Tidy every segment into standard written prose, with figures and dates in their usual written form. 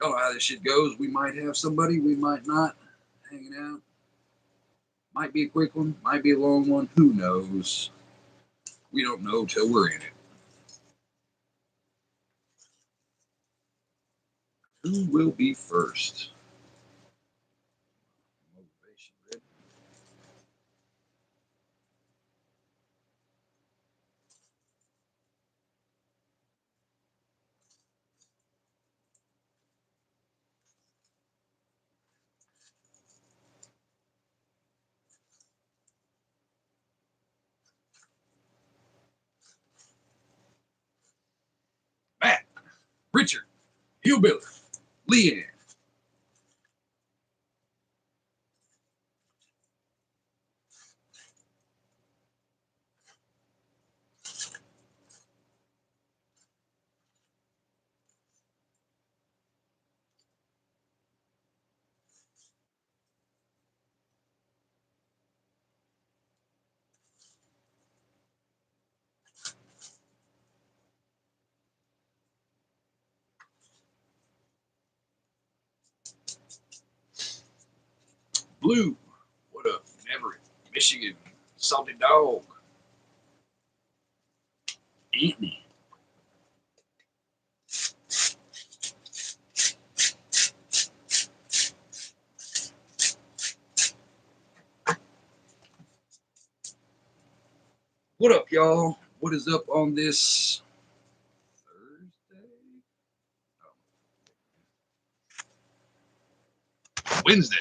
Don't know how this shit goes. We might have somebody, we might not. Hanging out. Might be a quick one, might be a long one. Who knows? We don't know till we're in it. Who will be first? Motivation ready. Matt, Richard, Hillbilly, Leanne. Blue, what up? Everett, Michigan, Salty Dog, Anthony. What up, y'all? What is up on this Thursday? Oh, Wednesday.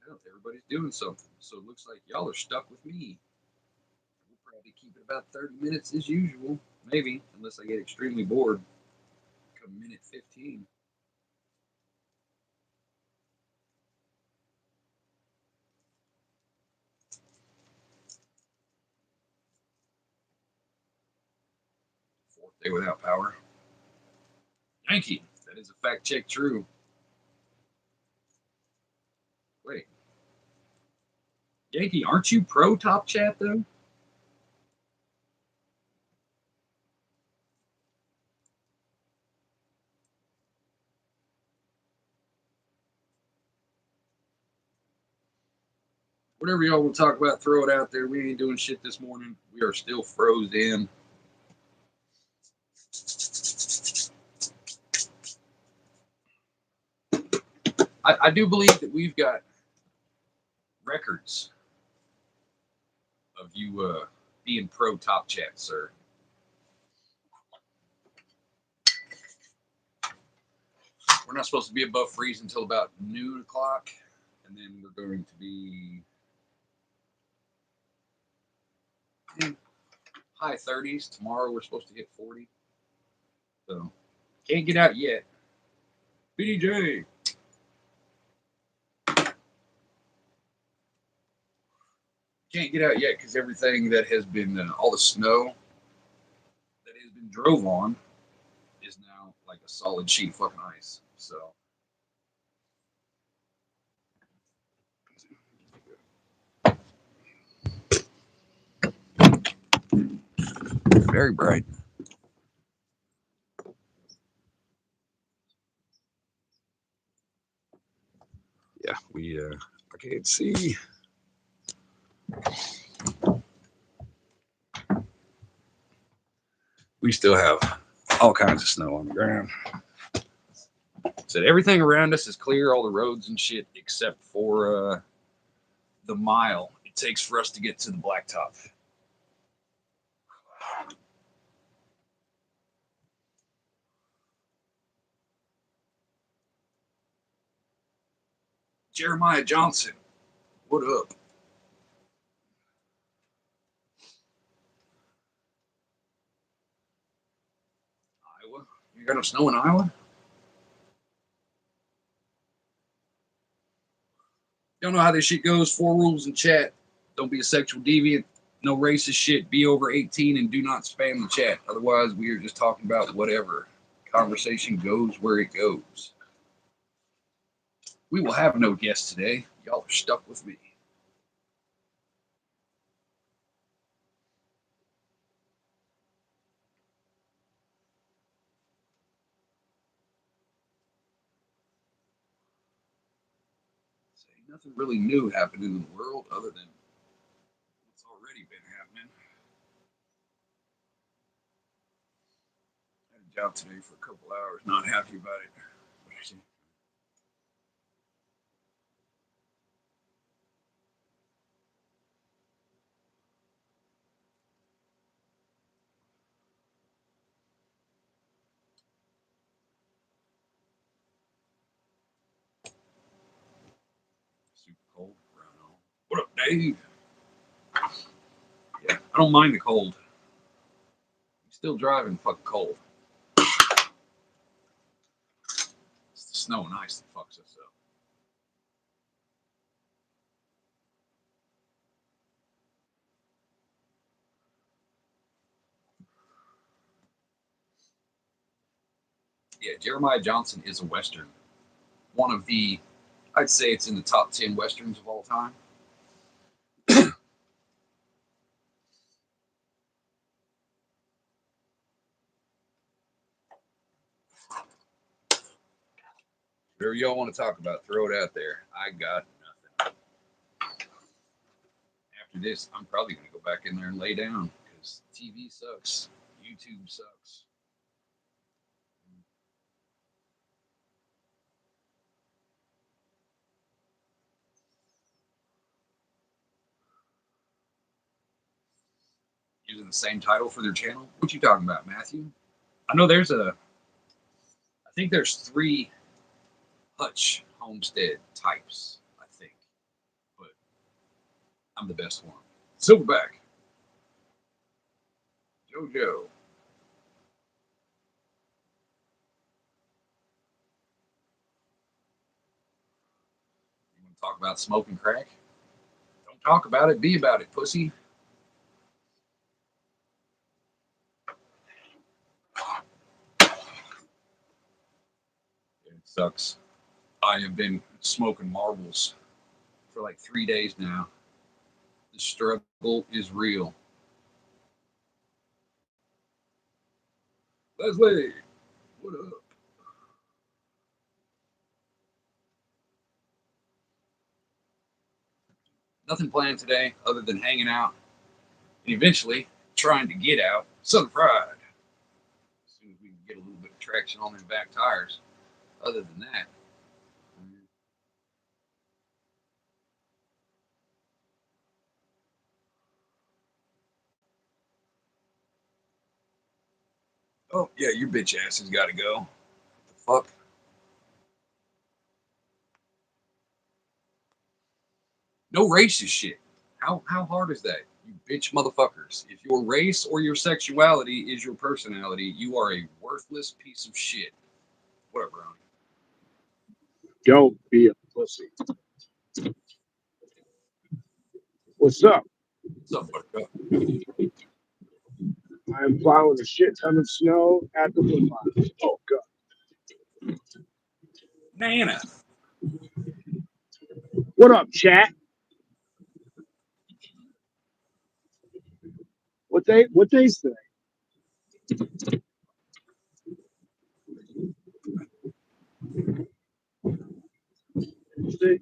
Well, everybody's doing something, so it looks like y'all are stuck with me. We'll probably keep it about 30 minutes as usual, maybe, unless I get extremely bored. Come minute 15. Fourth day without power. Yankee, that is a fact check true. Wait, Yankee, aren't you pro Top Chat though? Whatever y'all want to talk about, throw it out there. We ain't doing shit this morning. We are still froze in. I do believe that we've got records of you being pro Top Chat, sir. We're not supposed to be above freeze until about noon o'clock, and then we're going to be high 30s. Tomorrow we're supposed to hit 40. So can't get out yet. BJ. Can't get out yet because everything that has been, all the snow that has been drove on is now like a solid sheet of fucking ice. So very bright. Yeah, I can't see. We still have all kinds of snow on the ground. Said everything around us is clear, all the roads and shit, except for the mile it takes for us to get to the blacktop. Jeremiah Johnson, what up? Iowa? You got no snow in Iowa? Don't know how this shit goes. 4 rules in chat. Don't be a sexual deviant. No racist shit. Be over 18 and do not spam the chat. Otherwise, we are just talking about whatever. Conversation goes where it goes. We will have no guests today. Y'all are stuck with me. Say nothing really new happening in the world other than what's already been happening. I had a job today for a couple hours, not happy about it. But I said, super cold around home. What up, Dave? Yeah, I don't mind the cold. I'm still driving fucking cold. It's the snow and ice that fucks us up. Yeah, Jeremiah Johnson is a Western. One of the, I'd say it's in the top 10 Westerns of all time. Whatever y'all want to talk about, throw it out there. I got nothing. After this, I'm probably going to go back in there and lay down because TV sucks. YouTube sucks. Using the same title for their channel. What you talking about, Matthew? I know I think there's three Hutch homestead types, I think, but I'm the best one. Silverback, JoJo. You want to talk about smoking crack? Don't talk about it, be about it, pussy. It sucks. I have been smoking marbles for like 3 days now. The struggle is real. Leslie, what up? Nothing planned today other than hanging out and eventually trying to get out Southern Pride as soon as we can get a little bit of traction on them back tires. Other than that, oh yeah, your bitch ass has got to go. What the fuck? No racist shit. How hard is that? You bitch motherfuckers. If your race or your sexuality is your personality, you are a worthless piece of shit. What up, Ronnie? Don't be a pussy. What's up? What's up, buttercup? I'm plowing a shit ton of snow at the woodpile. Oh god. Nana. What up, chat? What they say? They-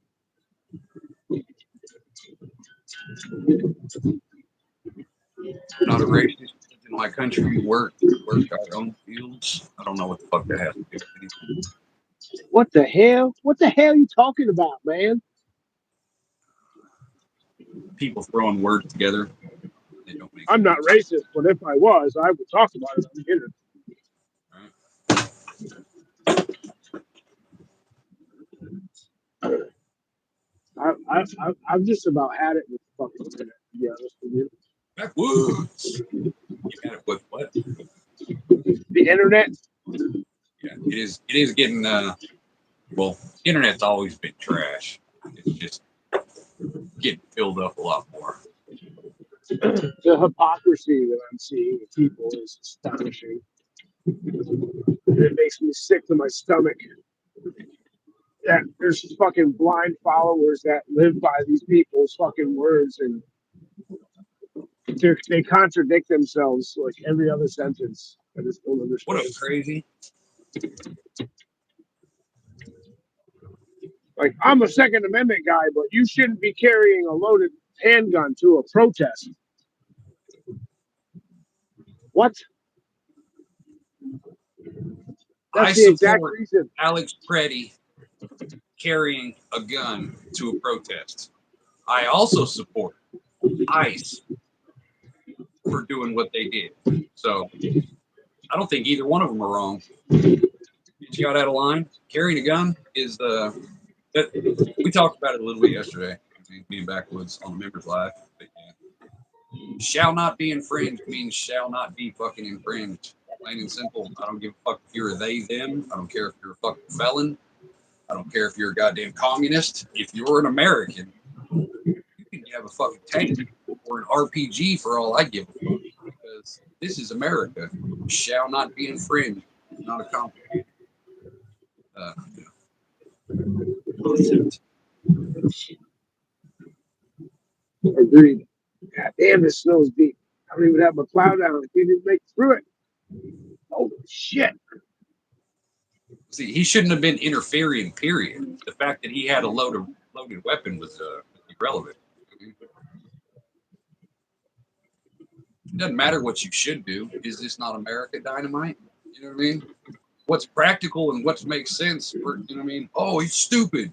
Not a racist. In my country, we work our own fields. I don't know what the fuck that has to do with anything. What the hell? What the hell are you talking about, man? People throwing words together, they don't make I'm any not sense. racist, but if I was, I would talk about it on the internet. Right? I've just about had it with the fucking internet, to be honest with you. Backwoods. You got it with what? The internet? Yeah, it is. It is getting. Well, internet's always been trash. It's just getting filled up a lot more. The hypocrisy that I'm seeing with people is astonishing. It makes me sick to my stomach. that there's fucking blind followers that live by these people's fucking words, and they contradict themselves like every other sentence. I just don't What understand. up, crazy? Like, I'm a Second Amendment guy, but you shouldn't be carrying a loaded handgun to a protest. What? That's I the exact support reason. Alex Preddy carrying a gun to a protest. I also support ICE for doing what they did. So I don't think either one of them are wrong. Get you out of line. Carrying a gun is we talked about it a little bit yesterday. Me and Backwoods on the members live. But yeah. Shall not be infringed means shall not be fucking infringed. Plain and simple. I don't give a fuck if you're a they, them. I don't care if you're a fucking felon. I don't care if you're a goddamn communist. If you're an American, you can have a fucking tank or an RPG for all I give a fuck. Because this is America. Shall not be infringed. Not a complicated concept. Agreed. God damn, this snow's deep. I don't even have my plow down. If we didn't make it through it. Holy shit. See, he shouldn't have been interfering, period. The fact that he had a loaded weapon was irrelevant. It doesn't matter what you should do. Is this not America Dynamite? You know what I mean? What's practical and what makes sense for, you know what I mean? Oh, he's stupid.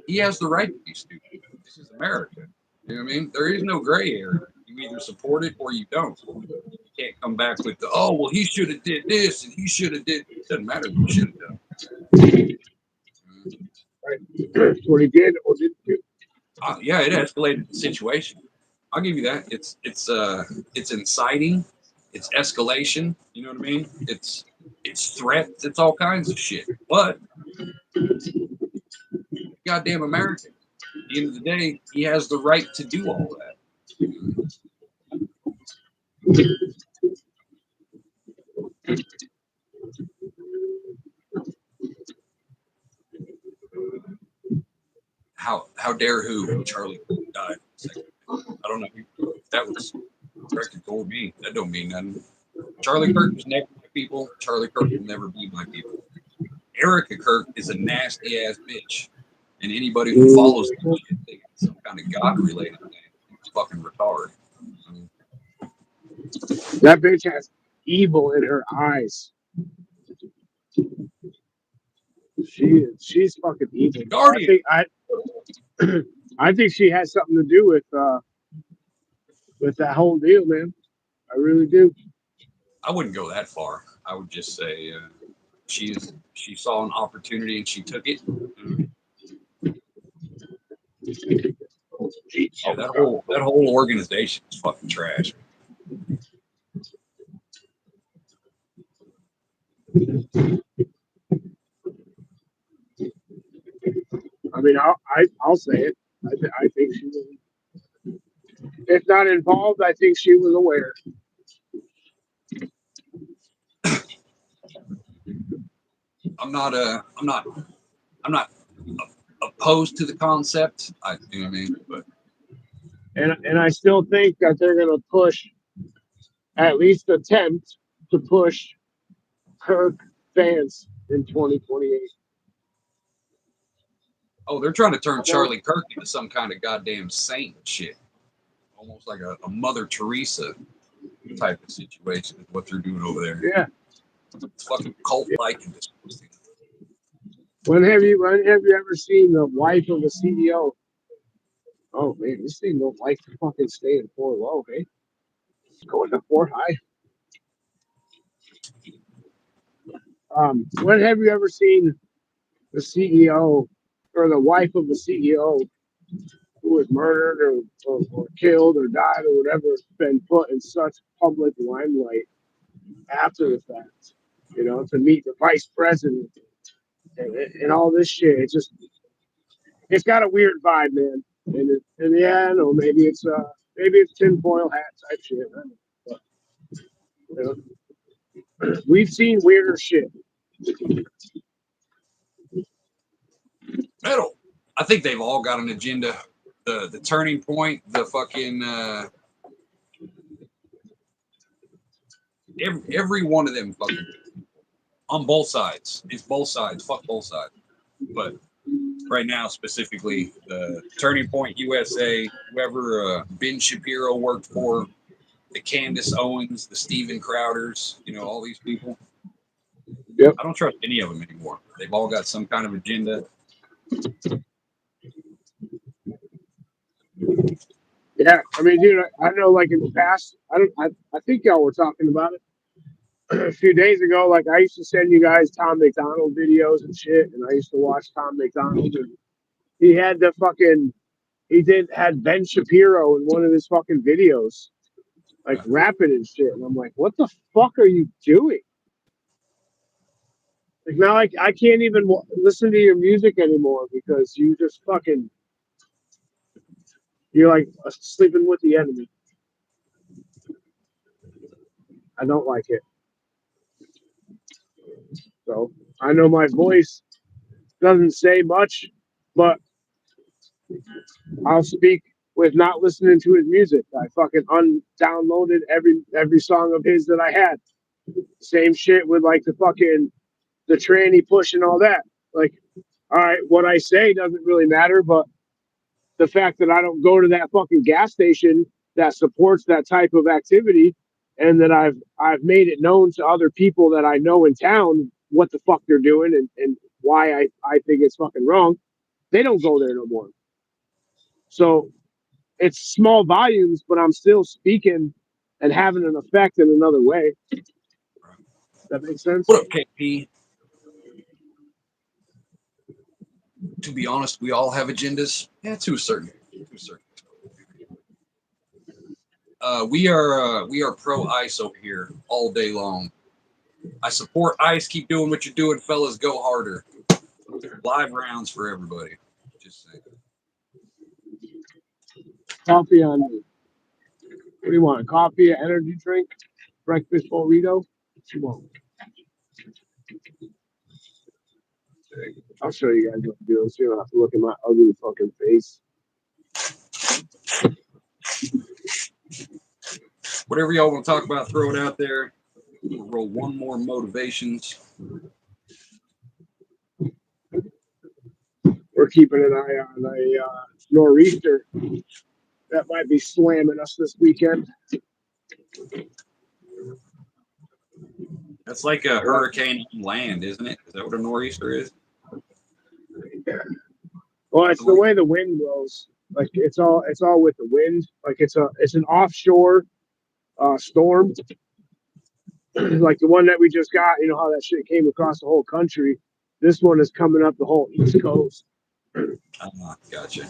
He has the right to be stupid. This is America. You know what I mean? There is no gray area. You either support it or you don't. You can't come back with the, oh, well, he should have did this and he should have did. It doesn't matter what he should have done. Right. What he did or didn't do. Yeah, it escalated the situation. I'll give you that. It's inciting. It's escalation. You know what I mean? It's threats. It's all kinds of shit. But goddamn American. At the end of the day, he has the right to do all that. How dare who? Charlie died. I don't know if that was directed toward me. That don't mean nothing. Charlie Kirk was never my people. Charlie Kirk will never be my people. Erica Kirk is a nasty ass bitch. And anybody who follows that shit thinks it's some kind of God related thing is fucking retarded. That bitch has evil in her eyes. She's fucking evil. Guardian. I think she has something to do with that whole deal, man. I really do. I wouldn't go that far. I would just say she saw an opportunity and she took it. Yeah, that whole organization is fucking trash. I mean, I'll say it. I think she was, if not involved, I think she was aware. I'm not opposed to the concept. You know what I mean? But And I still think that they're gonna push, at least attempt to push Kirk Vance in 2028. oh, they're trying to turn Charlie Kirk into some kind of goddamn saint and shit. Almost like a Mother Teresa type of situation is what they're doing over there. Yeah. It's fucking cult-like and disgusting. When have you ever seen the wife of a CEO? Oh man, this thing don't like to fucking stay in 4 low, hey? It's going to 4 high. When have you ever seen the CEO or the wife of the CEO who was murdered or killed or died or whatever been put in such public limelight after the fact? You know, to meet the vice president and all this shit. It's got a weird vibe, man. And yeah, I know maybe it's tinfoil hat type shit. But, you know, we've seen weirder shit. I think they've all got an agenda. The turning point, the fucking every one of them fucking on both sides. It's both sides. Fuck both sides. But right now, specifically, the Turning Point USA, whoever Ben Shapiro worked for, the Candace Owens, the Steven Crowders, all these people. Yep. I don't trust any of them anymore. They've all got some kind of agenda. Yeah, I mean, dude, I know, like in the past, I think y'all were talking about it a few days ago. Like, I used to send you guys Tom McDonald videos and shit, and I used to watch Tom McDonald, and he had had Ben Shapiro in one of his fucking videos, like rapping and shit, and I'm like, what the fuck are you doing? Like now, I can't even listen to your music anymore because you just fucking you're like sleeping with the enemy. I don't like it. So I know my voice doesn't say much, but I'll speak with not listening to his music. I fucking undownloaded every song of his that I had. Same shit with like the tranny push and all that. Like, all right, what I say doesn't really matter, but the fact that I don't go to that fucking gas station that supports that type of activity, and that I've made it known to other people that I know in town what the fuck they're doing and why I think it's fucking wrong, they don't go there no more. So it's small volumes, but I'm still speaking and having an effect in another way. That makes sense? What up, KP? To be honest, we all have agendas. Yeah, to a certain. We are pro ICE over here all day long. I support ICE. Keep doing what you're doing, fellas. Go harder. Live rounds for everybody. Just saying. Coffee on me. What do you want? Coffee, an energy drink, breakfast burrito? What you want? I'll show you guys what to do. So you don't have to look at my ugly fucking face. Whatever y'all want to talk about, throw it out there. We'll roll one more motivations. We're keeping an eye on a nor'easter that might be slamming us this weekend. That's like a hurricane on land, isn't it? Is that what a nor'easter is? Well, it's the way the wind blows. Like it's all with the wind. Like it's an offshore storm. Like the one that we just got. You know how that shit came across the whole country. This one is coming up the whole East Coast. Gotcha.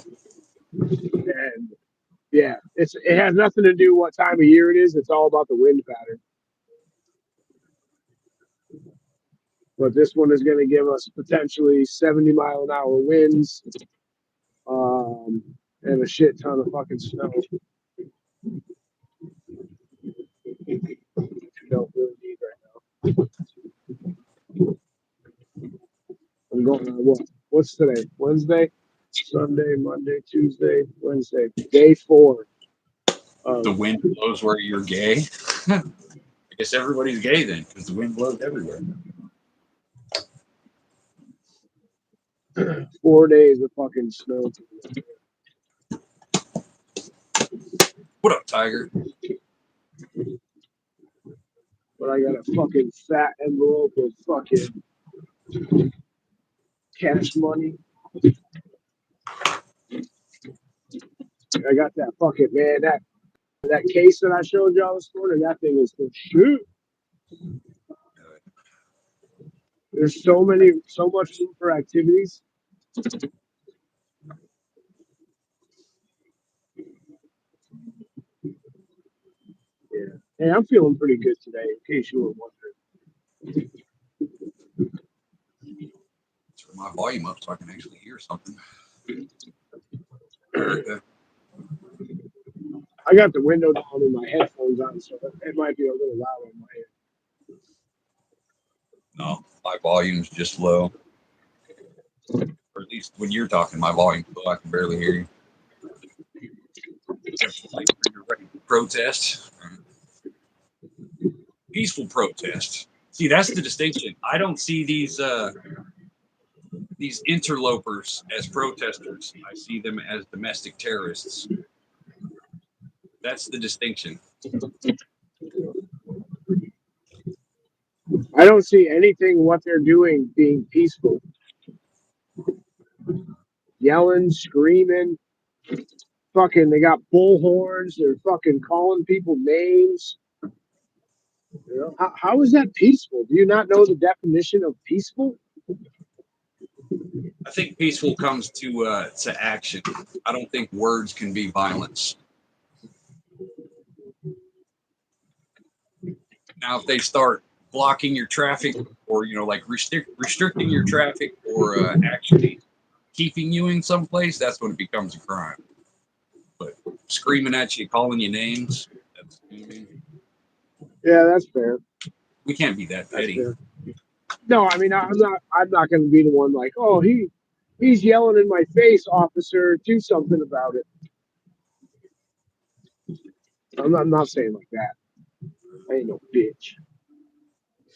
And yeah, it has nothing to do what time of year it is. It's all about the wind pattern. But this one is going to give us potentially 70-mile-an-hour winds, and a shit ton of fucking snow. You don't really need right now. I'm going on what? What's today? Wednesday, Sunday, Monday, Tuesday, Wednesday. Day 4. The wind blows where you're gay. I guess everybody's gay then, because the wind blows everywhere. 4 days of fucking snow. What up, Tiger? But I got a fucking fat envelope of fucking cash money. I got that fucking man that case that I showed y'all this morning. That thing is for shoot. There's so much room for activities. Yeah. Hey, I'm feeling pretty good today, in case you were wondering. Turn my volume up so I can actually hear something. I got the window down and my headphones on, so it might be a little loud on my end. No, my volume's just low. Or at least when you're talking, my volume's low. I can barely hear you. Like you're ready to protest. Peaceful protest. See, that's the distinction. I don't see these interlopers as protesters. I see them as domestic terrorists. That's the distinction. I don't see anything what they're doing being peaceful. Yelling, screaming, fucking, they got bullhorns. They're fucking calling people names. You know, how is that peaceful? Do you not know the definition of peaceful? I think peaceful comes to action. I don't think words can be violence. Now, if they start blocking your traffic, or like restricting your traffic, or actually keeping you in some place, that's when it becomes a crime. But screaming at you, calling you names, that's, Yeah, that's fair. We can't be that petty. No, I mean, I'm not going to be the one like, oh, he's yelling in my face, officer. Do something about it. I'm not saying like that. I ain't no bitch.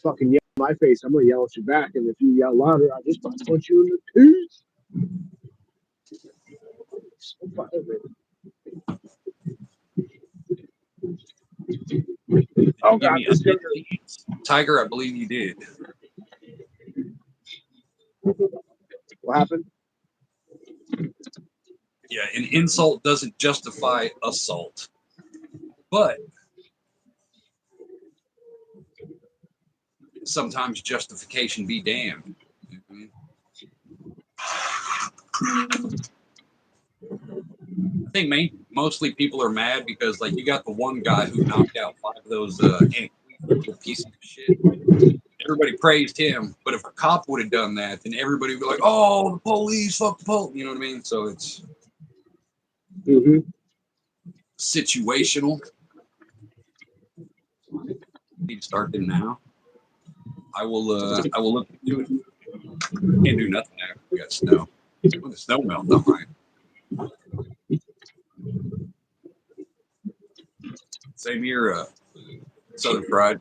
Fucking yell in my face, I'm gonna yell at you back, and if you yell louder, I just might punch you in the teeth. So violent. Oh God, Tiger, I believe you did. What happened? Yeah, an insult doesn't justify assault, but sometimes justification be damned. Mm-hmm. I think mostly people are mad because, like, you got the one guy who knocked out 5 of those pieces of shit. Everybody praised him, but if a cop would have done that, then everybody would be like, "Oh, the police, fuck the police." You know what I mean? So it's situational. Need to start them now. I will look into it. Can't do nothing now. We got snow. When the snow melts, I'm right. Same here, Southern Pride.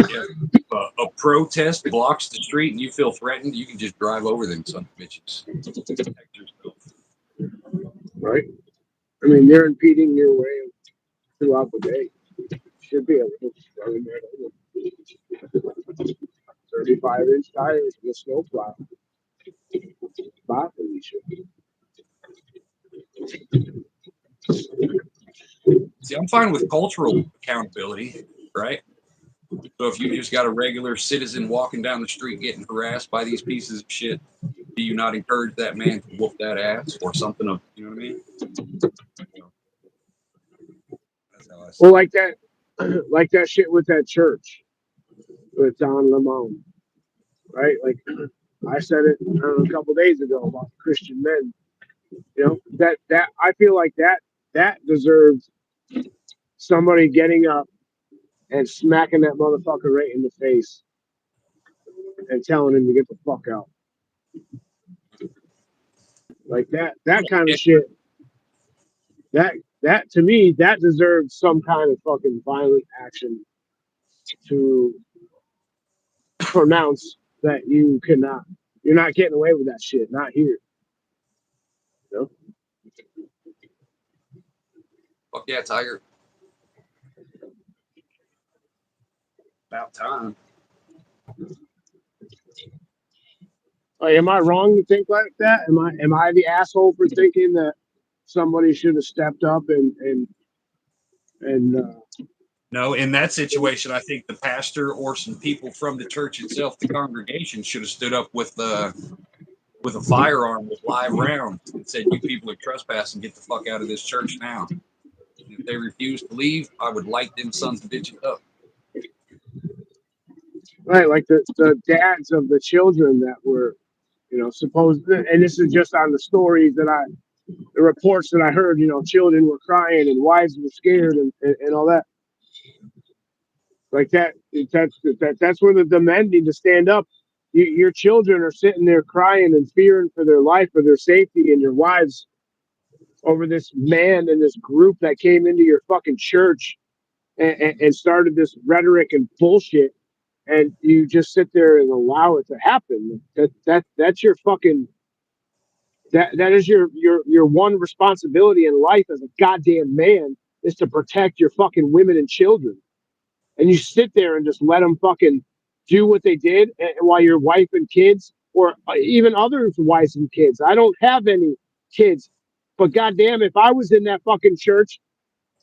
Yeah, a protest blocks the street and you feel threatened, you can just drive over them son of bitches. Protect yourself. Right. I mean, they're impeding your way throughout the day. Should be able to run in there. 35-inch tires with snowplow. Bye, Felicia. See, I'm fine with cultural accountability, right? So if you just got a regular citizen walking down the street getting harassed by these pieces of shit, do you not encourage that man to whoop that ass or something of, you know what I mean? That's how I see Well, like that shit with that church with Don Lemon, right? Like I said it a couple days ago about Christian men. You know, that I feel like that deserves somebody getting up and smacking that motherfucker right in the face and telling him to get the fuck out. Like that kind of shit. That to me, that deserves some kind of fucking violent action to pronounce that you're not getting away with that shit. Not here. You know? Fuck yeah, Tiger. About time. Like, am I wrong to think like that? Am I the asshole for thinking that somebody should have stepped up and No, in that situation, I think the pastor or some people from the church itself, the congregation, should have stood up with a firearm with live rounds and said, "You people are trespassing. Get the fuck out of this church now." And if they refuse to leave, I would light them sons of bitches up. right, like the dads of the children that were, you know, supposed, and this is just on the stories the reports that I heard, you know, children were crying and wives were scared and all that. Like that's where the men need to stand up your children are sitting there crying and fearing for their life or their safety, and your wives over this man and this group that came into your fucking church and started this rhetoric and bullshit, and you just sit there and allow it to happen. That's your fucking that is your one responsibility in life as a goddamn man, is to protect your fucking women and children. And you sit there and just let them fucking do what they did, and while your wife and kids, or even others' wives and kids. I don't have any kids, but goddamn, if I was in that fucking church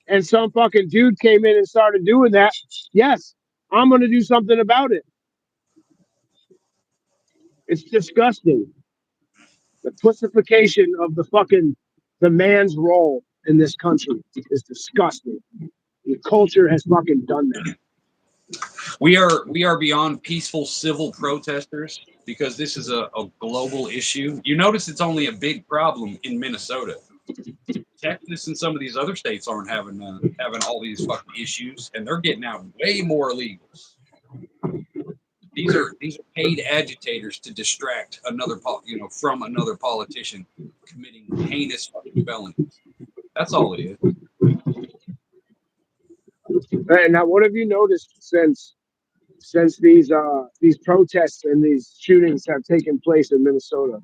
and some fucking dude came in and started doing that, yes, I'm gonna do something about it. It's disgusting. The pussification of the man's role in this country is disgusting. The culture has fucking done that. We are beyond peaceful civil protesters because this is a global issue. You notice it's only a big problem in Minnesota. Texas and some of these other states aren't having all these fucking issues, and they're getting out way more illegals. These are paid agitators to distract from another politician committing heinous fucking felonies. That's all it is. And now, what have you noticed since these protests and these shootings have taken place in Minnesota?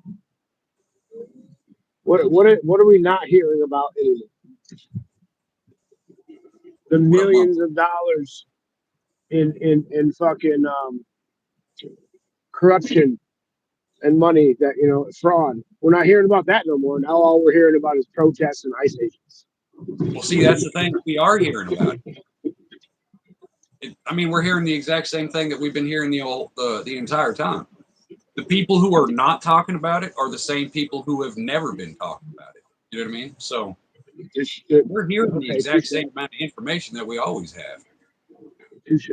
What are we not hearing about anymore? The millions of dollars in fucking corruption and money that, fraud. We're not hearing about that no more. Now all we're hearing about is protests and ICE agents. Well, see, that's the thing we are hearing about. We're hearing the exact same thing that we've been hearing the entire time. The people who are not talking about it are the same people who have never been talking about it. You know what I mean? So we're hearing the exact same amount of information that we always have. Touche.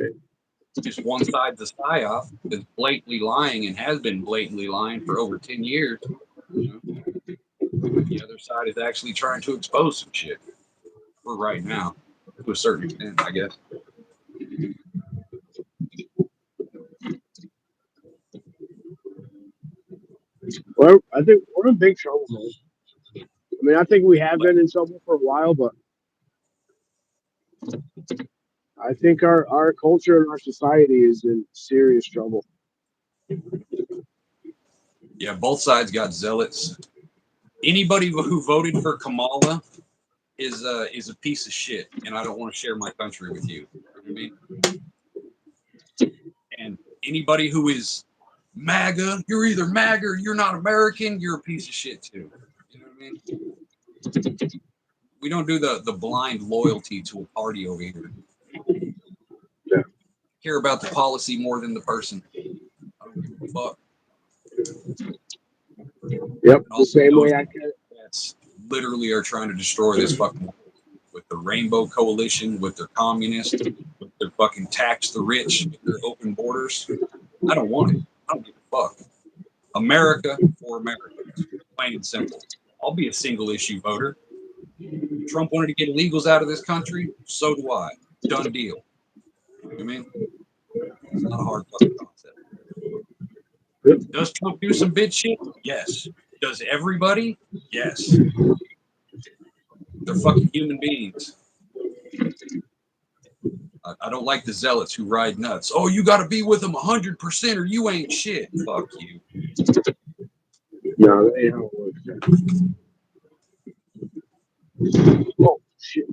Just one side's a psyop that's blatantly lying and has been blatantly lying for over 10 years. The other side is actually trying to expose some shit for right now, to a certain extent, I guess. Well, I think we're in big trouble, man. I think we have been in trouble for a while, but I think our culture and our society is in serious trouble. Yeah, both sides got zealots. Anybody who voted for Kamala is a piece of shit, and I don't want to share my country with you. You know what I mean? And anybody who is MAGA, you're either MAGA or you're not American, you're a piece of shit too. You know what I mean? We don't do the blind loyalty to a party over here. Yeah. Care about the policy more than the person. I don't give a fuck. Yep, the same way I can. That's literally are trying to destroy this fucking world with the Rainbow Coalition, with their communists, with their fucking tax the rich, with their open borders. I don't want it. I don't give a fuck. America for Americans, plain and simple. I'll be a single issue voter. Trump wanted to get illegals out of this country, so do I. Done deal. You know what I mean? It's not a hard fucking concept. Does Trump do some bitch shit? Yes. Does everybody? Yes. They're fucking human beings. I don't like the zealots who ride nuts. Oh, you got to be with them 100% or you ain't shit. Fuck you. No, that ain't how it works. Oh shit.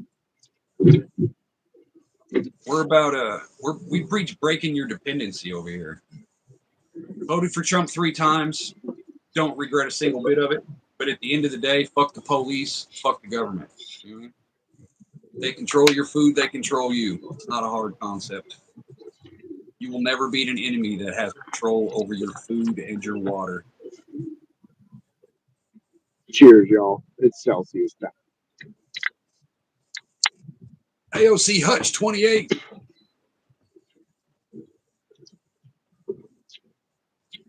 We preach breaking your dependency over here. Voted for Trump 3 times. Don't regret a single bit of it. But at the end of the day, fuck the police, fuck the government. You know what I mean? They control your food, they control you. It's not a hard concept. You will never beat an enemy that has control over your food and your water. Cheers, y'all. It's Celsius time. AOC Hutch 28.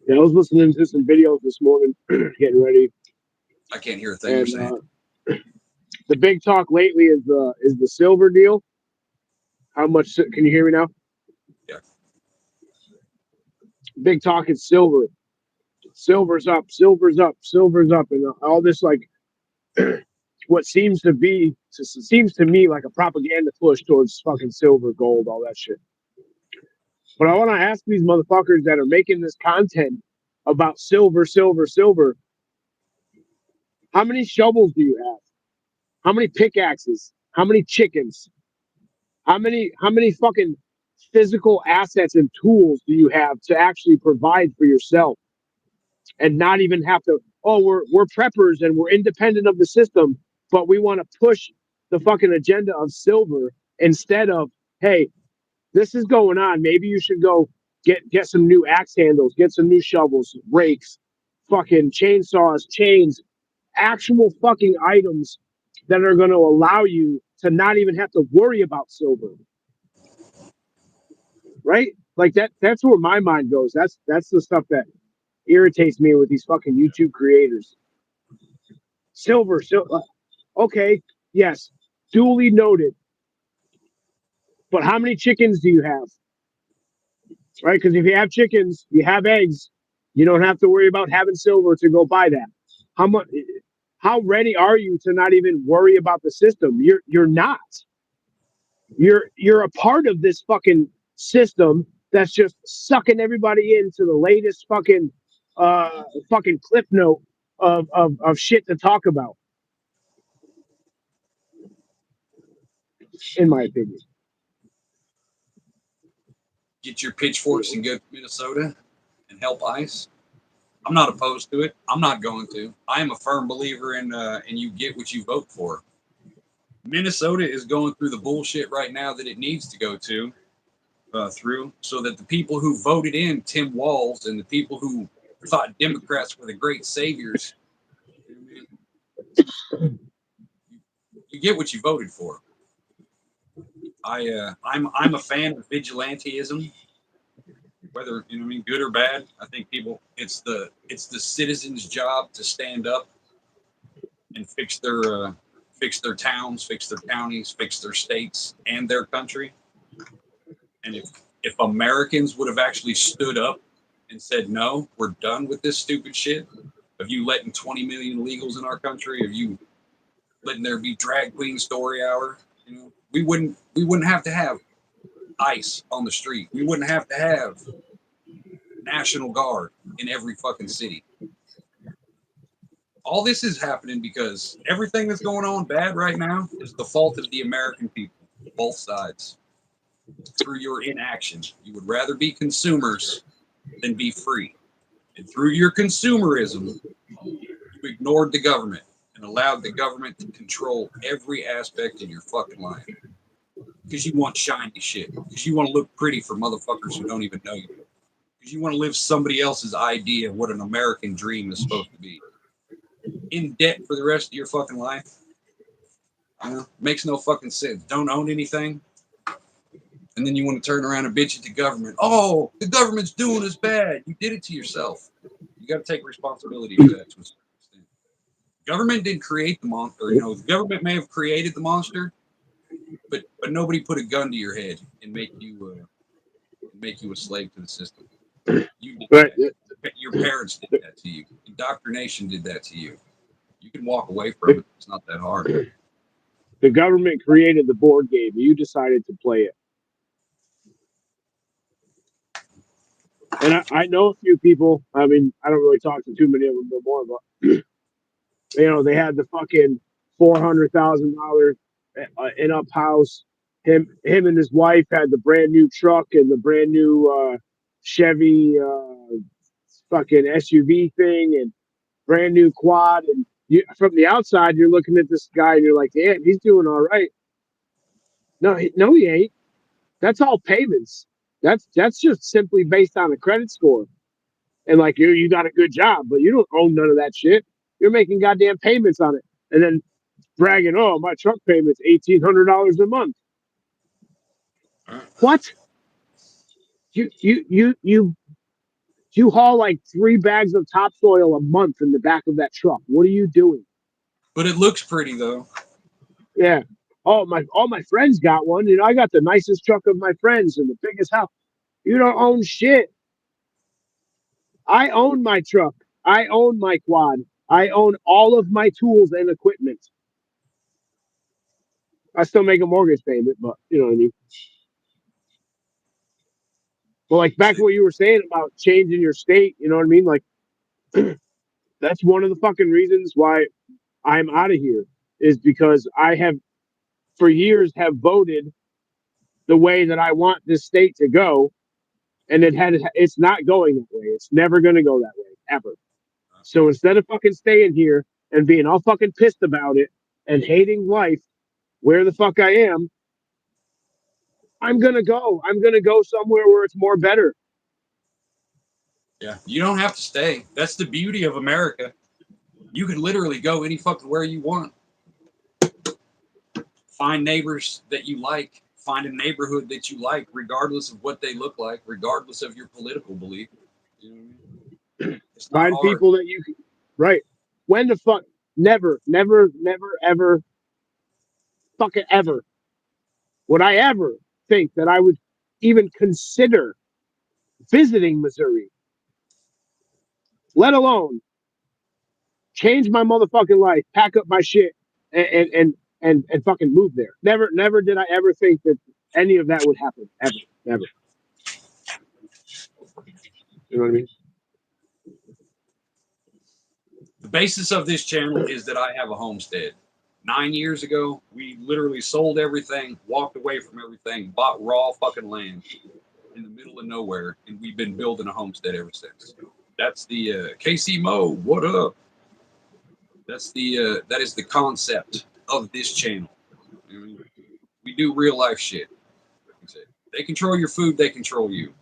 Yeah, I was listening to some videos this morning, getting ready. I can't hear a thing you're saying. The big talk lately is the silver deal. How much can you hear me now? Yeah. big talking silver. Silver's up, silver's up, silver's up, and all this like what seems to me like a propaganda push towards fucking silver, gold, all that shit. But I want to ask these motherfuckers that are making this content about silver, silver, silver. How many shovels do you have? How many pickaxes? How many chickens? How many fucking physical assets and tools do you have to actually provide for yourself and not even have to, oh, we're preppers and we're independent of the system, but we want to push the fucking agenda of silver instead of, hey, this is going on. Maybe you should go get some new axe handles, get some new shovels, rakes, fucking chainsaws, chains, actual fucking items that are going to allow you to not even have to worry about silver. Right? Like that's where my mind goes. That's the stuff that irritates me with these fucking YouTube creators. Silver, okay, yes, duly noted. But how many chickens do you have? Right? Because if you have chickens, you have eggs. You don't have to worry about having silver to go buy that. How much? How ready are you to not even worry about the system? You're not. You're a part of this fucking system that's just sucking everybody into the latest fucking clip note of shit to talk about, in my opinion. Get your pitchforks and go to Minnesota and help ICE. I'm not opposed to it. I'm not going to. I am a firm believer in you get what you vote for. Minnesota is going through the bullshit right now that it needs to go through, so that the people who voted in Tim Walz and the people who thought Democrats were the great saviors, you get what you voted for. I'm a fan of vigilantism, whether good or bad. I think it's the citizens' job to stand up and fix their towns, fix their counties, fix their states and their country. And if Americans would have actually stood up and said, no, we're done with this stupid shit of you letting 20 million illegals in our country, of you letting there be drag queen story hour, we wouldn't have to have ICE on the street. We wouldn't have to have National Guard in every fucking city. All this is happening because everything that's going on bad right now is the fault of the American people, both sides. Through your inaction, you would rather be consumers than be free. And through your consumerism, you ignored the government and allowed the government to control every aspect of your fucking life. Because you want shiny shit. Because you want to look pretty for motherfuckers who don't even know you. Because you want to live somebody else's idea of what an American dream is supposed to be. In debt for the rest of your fucking life. Makes no fucking sense. Don't own anything. And then you want to turn around and bitch at the government. Oh, the government's doing us bad. You did it to yourself. You got to take responsibility for that to a certain extent. Government didn't create the monster. The government may have created the monster, but nobody put a gun to your head and make you a slave to the system. You did that. Your parents did that to you. Indoctrination did that to you. You can walk away from it. It's not that hard. The government created the board game. You decided to play it. And I know a few people. I mean, I don't really talk to too many of them no more, but they had the fucking $400,000 in-up house. Him and his wife had the brand new truck and the brand new Chevy fucking SUV thing and brand new quad. And from the outside, you're looking at this guy and you're like, damn, he's doing all right. No, he ain't. That's all payments. That's just simply based on a credit score. And like you got a good job, but you don't own none of that shit. You're making goddamn payments on it, and then bragging, "Oh, my truck payment's $1,800 a month." What? You haul like 3 bags of topsoil a month in the back of that truck. What are you doing? But it looks pretty though. Yeah. All my friends got one. I got the nicest truck of my friends and the biggest house. You don't own shit. I own my truck. I own my quad. I own all of my tools and equipment. I still make a mortgage payment, but you know what I mean. But like back to what you were saying about changing your state, you know what I mean? Like that's one of the fucking reasons why I'm out of here is because I have for years have voted the way that I want this state to go, and it's not going that way. It's never going to go that way ever. So instead of fucking staying here and being all fucking pissed about it and hating life where the fuck I am, I'm gonna go. I'm gonna go somewhere where it's more better. Yeah, you don't have to stay. That's the beauty of America. You can literally go any fucking where you want. Find neighbors that you like. Find a neighborhood that you like, regardless of what they look like, regardless of your political belief. You know what I mean? It's not Find hard. people that you can, right. When the fuck? Never, never, never, ever, fucking ever would I ever think that I would even consider visiting Missouri, let alone change my motherfucking life, pack up my shit, and fucking move there. Never, never did I ever think that any of that would happen. Ever, never. You know what I mean? The basis of this channel is that I have a homestead. 9 years ago, we literally sold everything, walked away from everything, bought raw fucking land in the middle of nowhere, and we've been building a homestead ever since. That's the KC Mo. What up? That is the concept of this channel. I mean, we do real life shit. They control your food, they control you.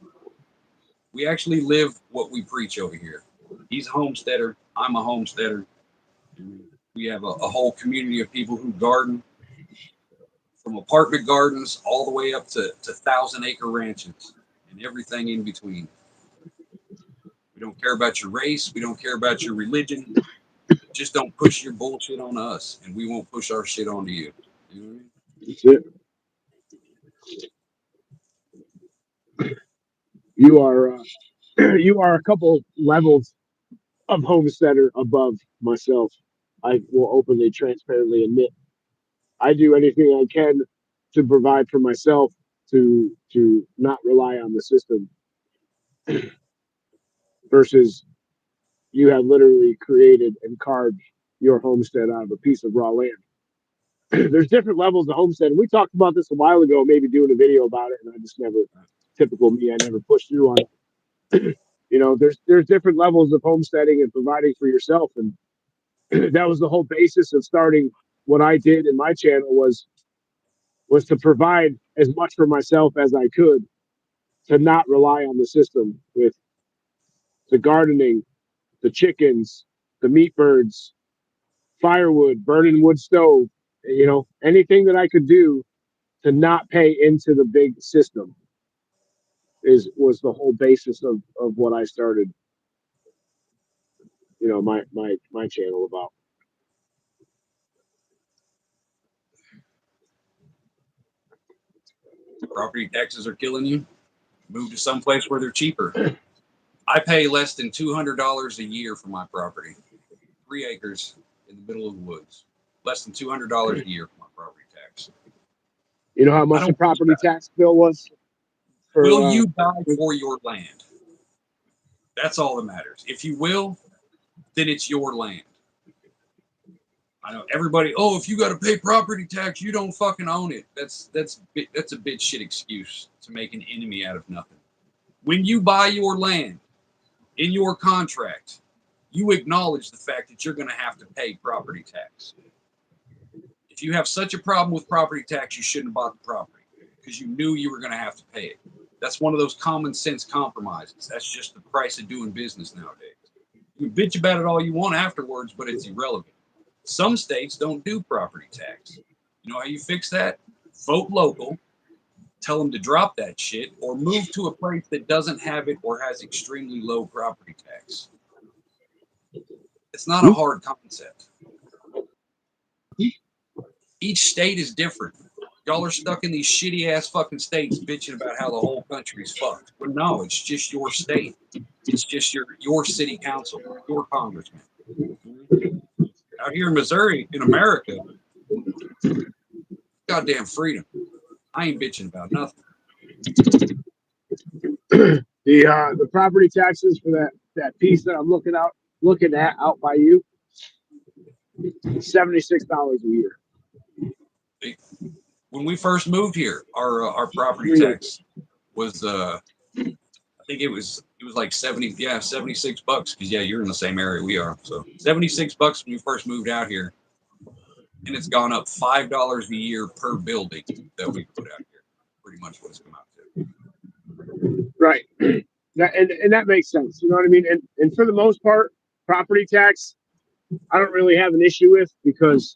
We actually live what we preach over here. He's a homesteader. I'm a homesteader. We have a whole community of people who garden, from apartment gardens all the way up to 1,000-acre ranches and everything in between. We don't care about your race. We don't care about your religion. Just don't push your bullshit on us, and we won't push our shit onto you. You know what I mean? That's it. You are you are a couple levels of homesteader above myself. I will openly, transparently admit I do anything I can to provide for myself to not rely on the system versus you have literally created and carved your homestead out of a piece of raw land. There's different levels of homestead. We talked about this a while ago, maybe doing a video about it, and I just never, typical me, I never pushed through on it. You know, there's different levels of homesteading and providing for yourself, and that was the whole basis of starting what I did in my channel was to provide as much for myself as I could to not rely on the system with the gardening, the chickens, the meat birds, firewood, burning wood stove, you know, anything that I could do to not pay into the big system was the whole basis of what I started, you know, my channel about. Property taxes are killing you. Move to someplace where they're cheaper. I pay less than $200 a year for my property. 3 acres in the middle of the woods. Less than $200 a year for my property tax. You know how I much the don't. property tax bill was Will for you die for your land? That's all that matters. If you will, then it's your land. I know everybody. Oh, if you got to pay property tax, you don't fucking own it. That's a bitch shit excuse to make an enemy out of nothing. When you buy your land in your contract, you acknowledge the fact that you're going to have to pay property tax. If you have such a problem with property tax, you shouldn't have bought the property because you knew you were going to have to pay it. That's one of those common sense compromises. That's just the price of doing business nowadays. You can bitch about it all you want afterwards, but it's irrelevant. Some states don't do property tax. You know how you fix that? Vote local, tell them to drop that shit, or move to a place that doesn't have it or has extremely low property tax. It's not a hard concept. Each state is different. Y'all are stuck in these shitty ass fucking states bitching about how the whole country's fucked. But no, it's just your state. It's just your city council, your congressman. Out here in Missouri, in America, goddamn freedom. I ain't bitching about nothing. The property taxes for that piece that I'm looking at out by you, $76 a year. When we first moved here, our property tax was I think it was like 76 bucks, because you're in the same area we are. So 76 bucks when we first moved out here. And it's gone up $5 a year per building that we put out here. Pretty much what it's come out to. Right. And that makes sense. You know what I mean? And for the most part, property tax, I don't really have an issue with, because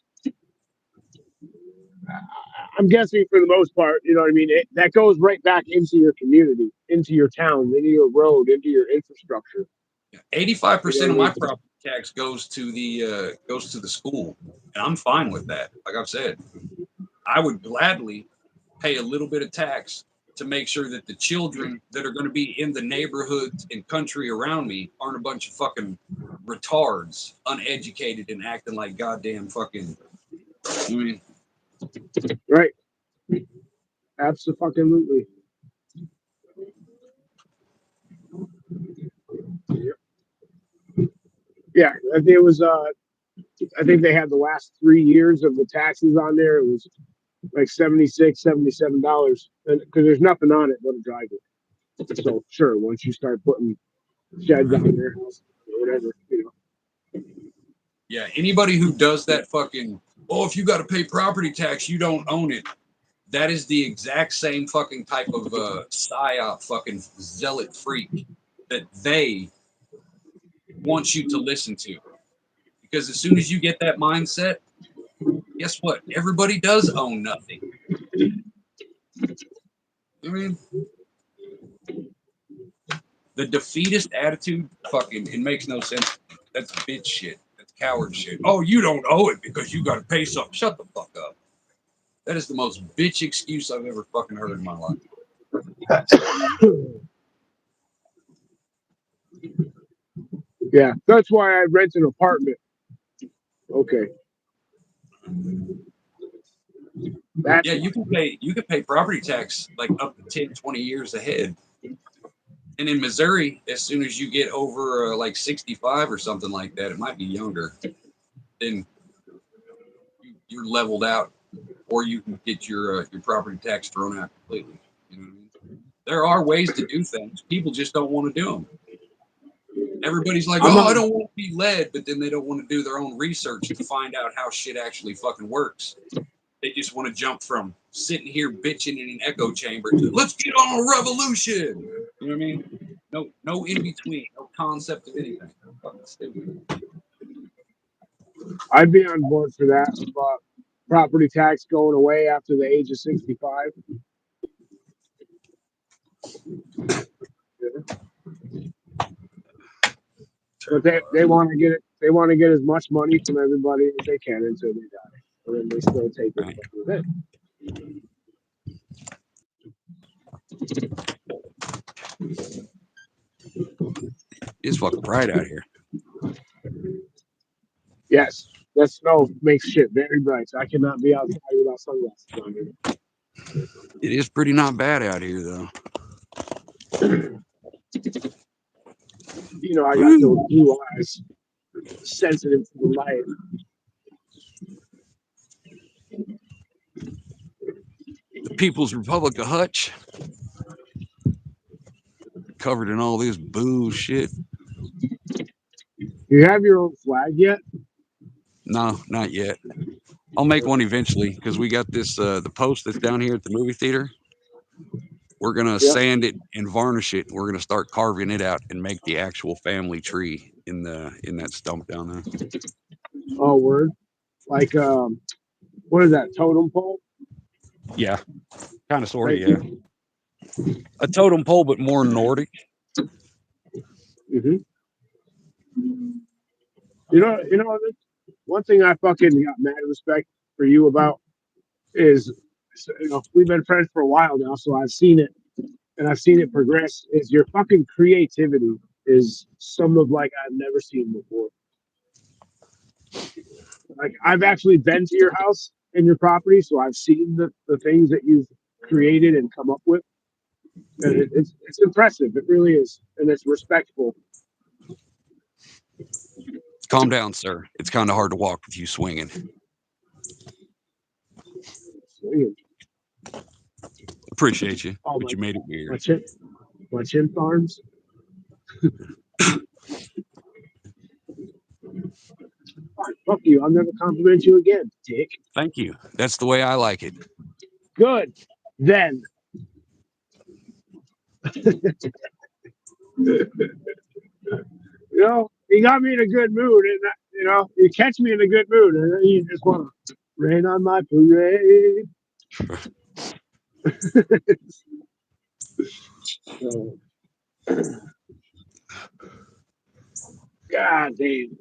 I'm guessing for the most part, you know what I mean? That goes right back into your community, into your town, into your road, into your infrastructure. 85% of my property tax goes to the school, and I'm fine with that. Like I've said, I would gladly pay a little bit of tax to make sure that the children that are going to be in the neighborhoods and country around me aren't a bunch of fucking retards, uneducated, and acting like goddamn fucking. I mean, right? Absolutely. Yeah, I think it was. I think they had the last 3 years of the taxes on there. It was like $76, $77, and because there's nothing on it but a driveway. So sure, once you start putting sheds on there, or whatever, you know. Yeah, anybody who does that fucking, if you got to pay property tax, you don't own it. That is the exact same fucking type of psyop fucking zealot freak that they want you to listen to. Because as soon as you get that mindset, guess what? Everybody does own nothing. I mean, the defeatist attitude, fucking, it makes no sense. That's bitch shit. That's coward shit. Oh, you don't owe it because you got to pay something. Shut the fuck up. That is the most bitch excuse I've ever fucking heard in my life. Yeah, that's why I rent an apartment. Okay. Yeah, you can pay property tax like up to 10, 20 years ahead. And in Missouri, as soon as you get over like 65 or something like that, it might be younger, then you're leveled out, or you can get your property tax thrown out completely. You know what I mean? There are ways to do things. People just don't want to do them. Everybody's like, I don't want to be led, but then they don't want to do their own research to find out how shit actually fucking works. They just want to jump from sitting here bitching in an echo chamber to let's get on a revolution. You know what I mean? No in between, no concept of anything. Fucking stupid. I'd be on board for that. Property tax going away after the age of 65. But they want to get it. They want to get as much money from everybody as they can until they die, and then they still take it Right. with it. It's fucking bright out here. Yes, that snow makes shit very bright. So I cannot be outside without sunglasses on. It is pretty not bad out here, though. You know, I got those blue eyes, sensitive to the light. The People's Republic of Hutch, covered in all this bullshit. You have your own flag yet? No, not yet. I'll make one eventually, because we got this the post that's down here at the movie theater. We're gonna sand it and varnish it. We're gonna start carving it out and make the actual family tree in that stump down there. Oh, word! Like what is that, totem pole? Yeah, kind of, sort of. Yeah, a totem pole, but more Nordic. Mm-hmm. You know, one thing I fucking got mad respect for you about is So, we've been friends for a while now, so I've seen it, and I've seen it progress. Is your fucking creativity is some of like I've never seen before. Like I've actually been to your house and your property, so I've seen the things that you've created and come up with. And it's impressive. It really is, and it's respectful. Calm down, sir. It's kind of hard to walk with you swinging. Appreciate you, Oh, but you made it weird. My chin farms. Fine, fuck you. I'll never compliment you again, dick. Thank you. That's the way I like it. Good. Then. You got me in a good mood, and you catch me in a good mood, and then you just want to rain on my parade. So, God damn.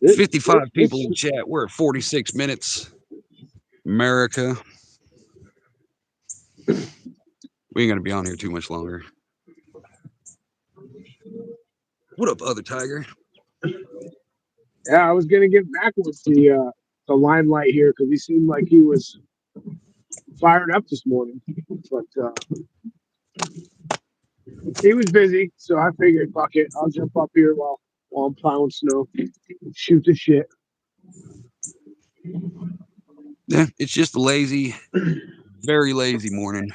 55 people in chat. We're at 46 minutes. America. We ain't gonna be on here too much longer. What up, other tiger? Yeah, I was gonna give back with the limelight here because he seemed like he was fired up this morning, but he was busy, so I figured, fuck it, I'll jump up here while I'm plowing snow, shoot the shit. Yeah, it's just a lazy, very lazy morning.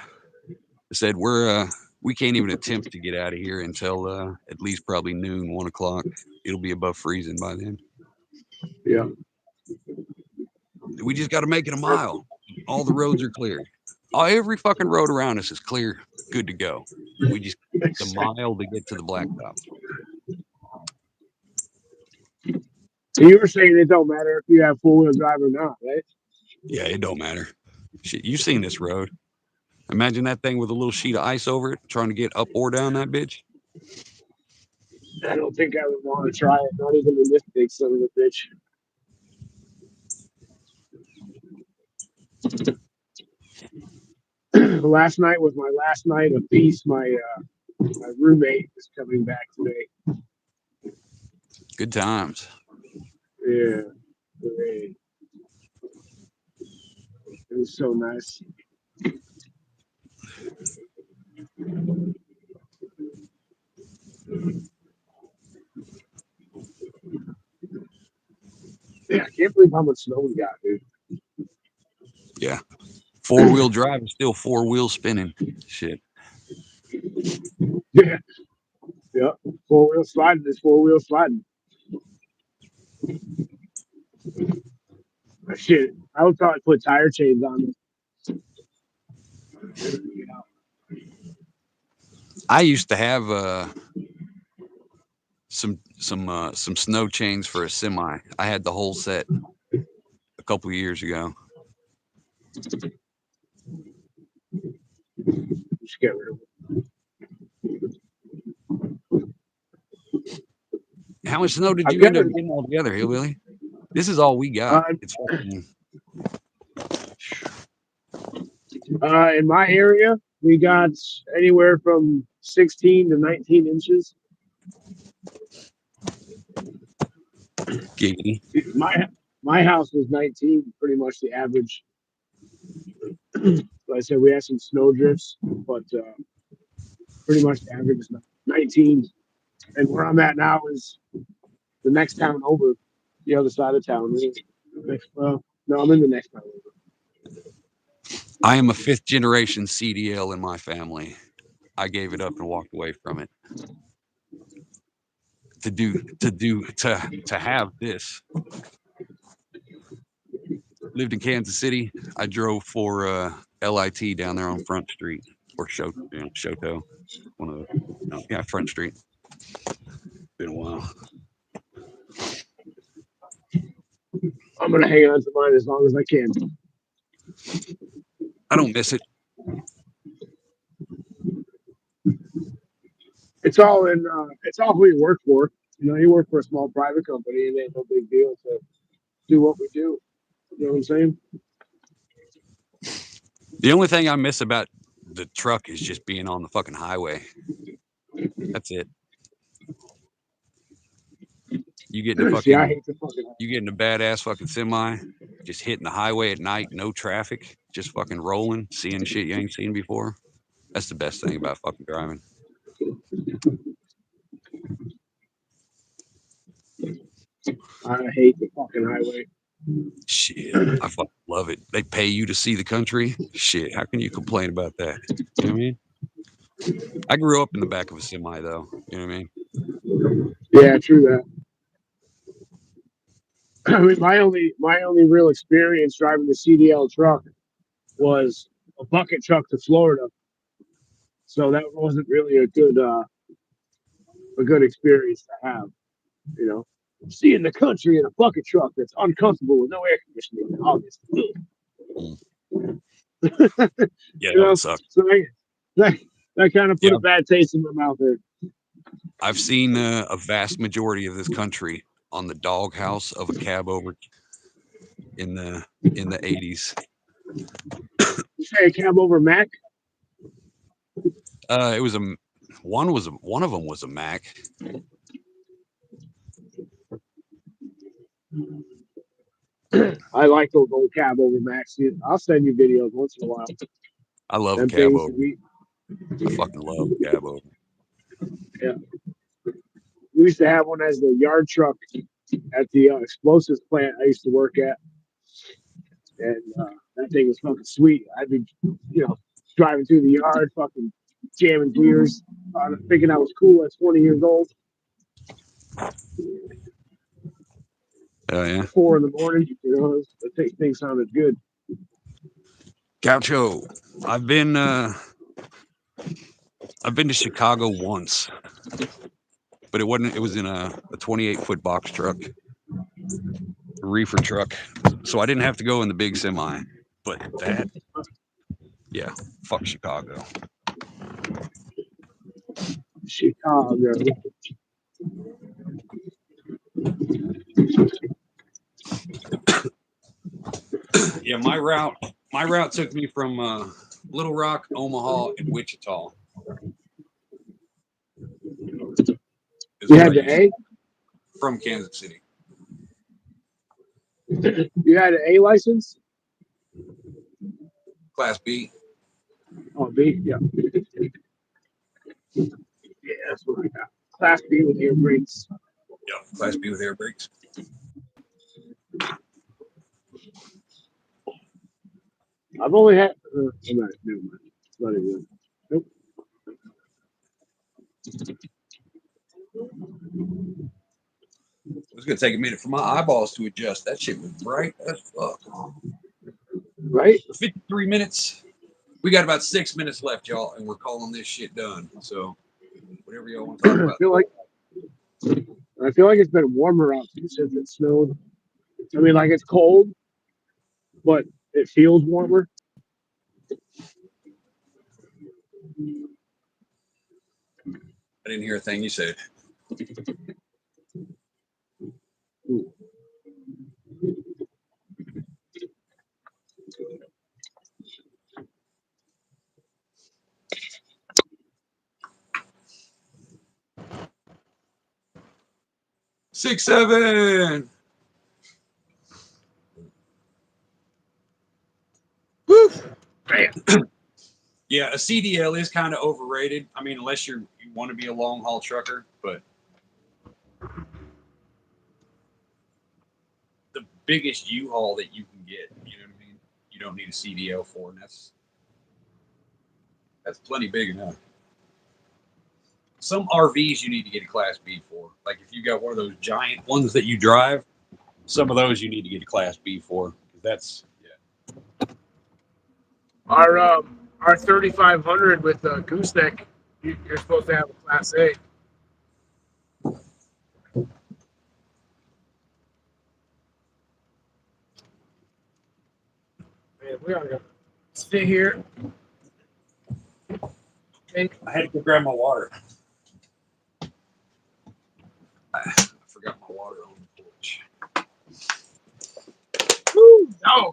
I said we can't even attempt to get out of here until at least probably noon, 1 o'clock. It'll be above freezing by then. Yeah. We just got to make it a mile. All the roads are clear. Every fucking road around us is clear, good to go. We just get the mile to get to the blacktop. So you were saying it don't matter if you have 4-wheel drive or not, right? Yeah, it don't matter. Shit, you've seen this road. Imagine that thing with a little sheet of ice over it, trying to get up or down that bitch. I don't think I would want to try it, not even in this big son of a bitch. Last night was my last night of peace. My roommate is coming back today. Good times. Yeah, great. It was so nice. Yeah, I can't believe how much snow we got, dude. Yeah. 4-wheel drive is still 4-wheel spinning. Shit. Yeah. Yep. 4-wheel sliding is 4-wheel sliding. Shit. I would probably put tire chains on it. I used to have some snow chains for a semi. I had the whole set a couple of years ago. Just get rid of it. How much snow did you end up getting all together, Hillbilly? This is all we got. It's fucking... In my area, we got anywhere from 16 to 19 inches. Giggity. My house was 19, pretty much the average. Like I said, we had some snow drifts, but pretty much the average is 19. And where I'm at now is the next town over, the other side of town. Well, no, I'm in the next town over. I am a 5th generation CDL in my family. I gave it up and walked away from it. To have this. Lived in Kansas City. I drove for LIT down there on Front Street or Shoto. One of the Front Street. Been a while. I'm gonna hang on to mine as long as I can. I don't miss it. It's all who you work for. You work for a small private company, and it ain't no big deal to do what we do. You know what I'm saying? The only thing I miss about the truck is just being on the fucking highway. That's it. You get in a See, I fucking, hate the fucking. you get in a badass fucking semi, just hitting the highway at night, no traffic, just fucking rolling, seeing shit you ain't seen before. That's the best thing about fucking driving. I hate the fucking highway. Shit, I fucking love it. They pay you to see the country. Shit, how can you complain about that? You know what I mean? I grew up in the back of a semi, though. You know what I mean? Yeah, true that. I mean, my only real experience driving the CDL truck was a bucket truck to Florida, so that wasn't really a good experience to have. You know, seeing the country in a bucket truck that's uncomfortable with no air conditioning, obviously. Yeah, You that know, would suck. so that kind of put Yeah. a bad taste in my mouth there. I've seen a vast majority of this country on the doghouse of a cab over in the 80s. You say a cab over Mac? It was one of them was a Mac. I like those old cab over Macs. I'll send you videos once in a while. I love a Them cab things over. to be. I fucking love a cab over. Yeah. We used to have one as the yard truck at the explosives plant I used to work at, and that thing was fucking sweet. I'd be, driving through the yard, fucking jamming gears, thinking I was cool at 20 years old. Oh yeah, 4 in the morning, the thing sounded good. Gaucho. I've been to Chicago once, but it wasn't. It was in a 28-foot box truck, a reefer truck. So I didn't have to go in the big semi. But that, yeah, fuck Chicago. Chicago. Yeah, my route took me from Little Rock, Omaha, and Wichita. You had the A? From Kansas City. You had an A license? Class B. Oh, B? Yeah. Yeah, that's what I got. Class B with air brakes. Yeah, Class B with air brakes. I've only had. Never mind. Not even. Nope. It was gonna take a minute for my eyeballs to adjust. That shit was bright as fuck. Right? 53 minutes. We got about 6 minutes left, y'all, and we're calling this shit done. So, whatever y'all want to talk I about. feel like it's been warmer out since it snowed. I mean, like it's cold, but it feels warmer. I didn't hear a thing you said. Six, seven. Woo. Yeah, a CDL is kind of overrated. I mean, unless you want to be a long haul trucker, but the biggest U-Haul that you can get, you know what I mean? You don't need a CDL for, and that's plenty big enough. Some RVs you need to get a Class B for. Like if you got one of those giant ones that you drive, some of those you need to get a Class B for. That's Our 3500 with the gooseneck, you're supposed to have a Class A. Man, we are gonna sit here. I had to go grab my water. I forgot my water on the porch. Woo, Oh,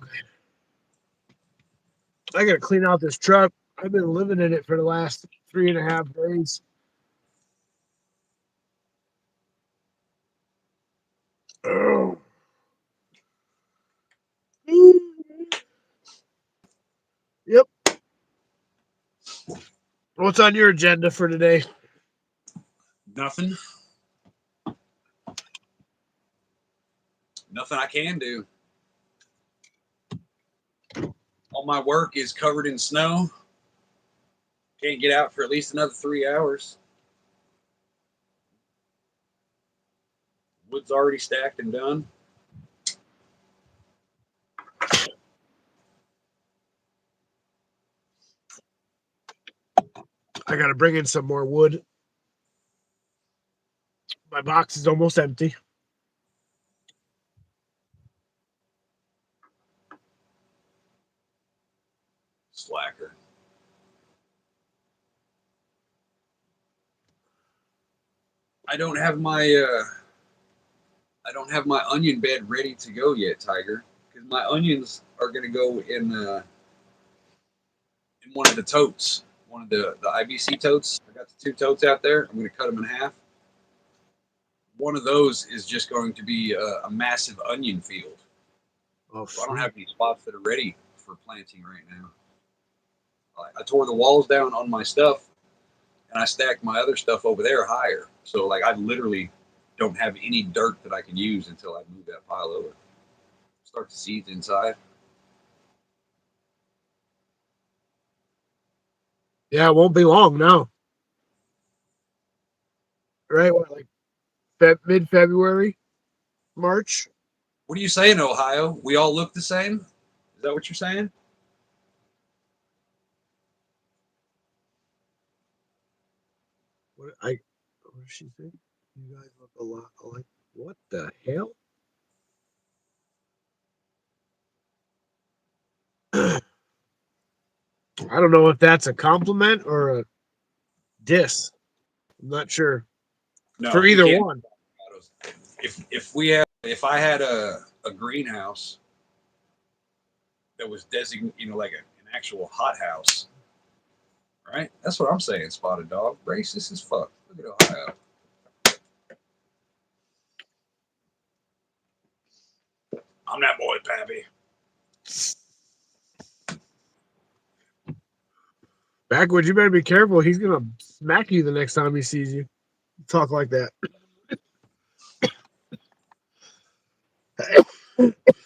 I gotta clean out this truck. I've been living in it for the last 3.5 days. Oh. Yep. What's on your agenda for today? Nothing. Nothing I can do. All my work is covered in snow. Can't get out for at least another 3 hours. Wood's already stacked and done. I gotta bring in some more wood. My box is almost empty. Slacker. I don't have my onion bed ready to go yet, Tiger, because my onions are gonna go in one of the totes, one of the IBC totes. I got the 2 totes out there. I'm gonna cut them in half. One of those is just going to be a massive onion field. Oh, So I don't have any spots that are ready for planting right now. I tore the walls down on my stuff, and I stacked my other stuff over there higher. So like I literally don't have any dirt that I can use until I move that pile over. Start to seed inside. yeah, it won't be long now. Right? What, like mid-February, March? What are you saying, Ohio? We all look the same? Is that what you're saying? What did she say? You guys look a lot alike. What the hell? I don't know if that's a compliment or a diss. I'm not sure. No, For we either can't. one. If I had a greenhouse that was designated, like an actual hothouse, right? That's what I'm saying, Spotted Dog. Racist as fuck. Look at Ohio. I'm that boy, Pappy. Backwood, you better be careful. He's gonna smack you the next time he sees you. Talk like that.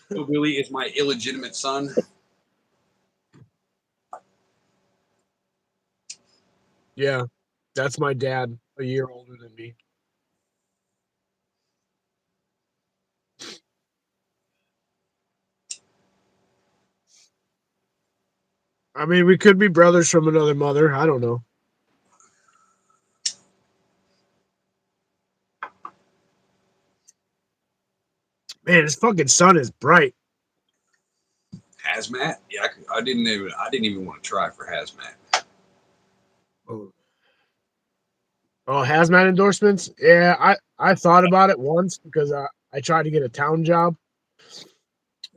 Billy is my illegitimate son. Yeah, that's my dad, a year older than me. I mean, we could be brothers from another mother. I don't know. Man, his fucking sun is bright. Hazmat? Yeah, I didn't even want to try for hazmat. Oh, hazmat endorsements? Yeah, I thought about it once because I tried to get a town job,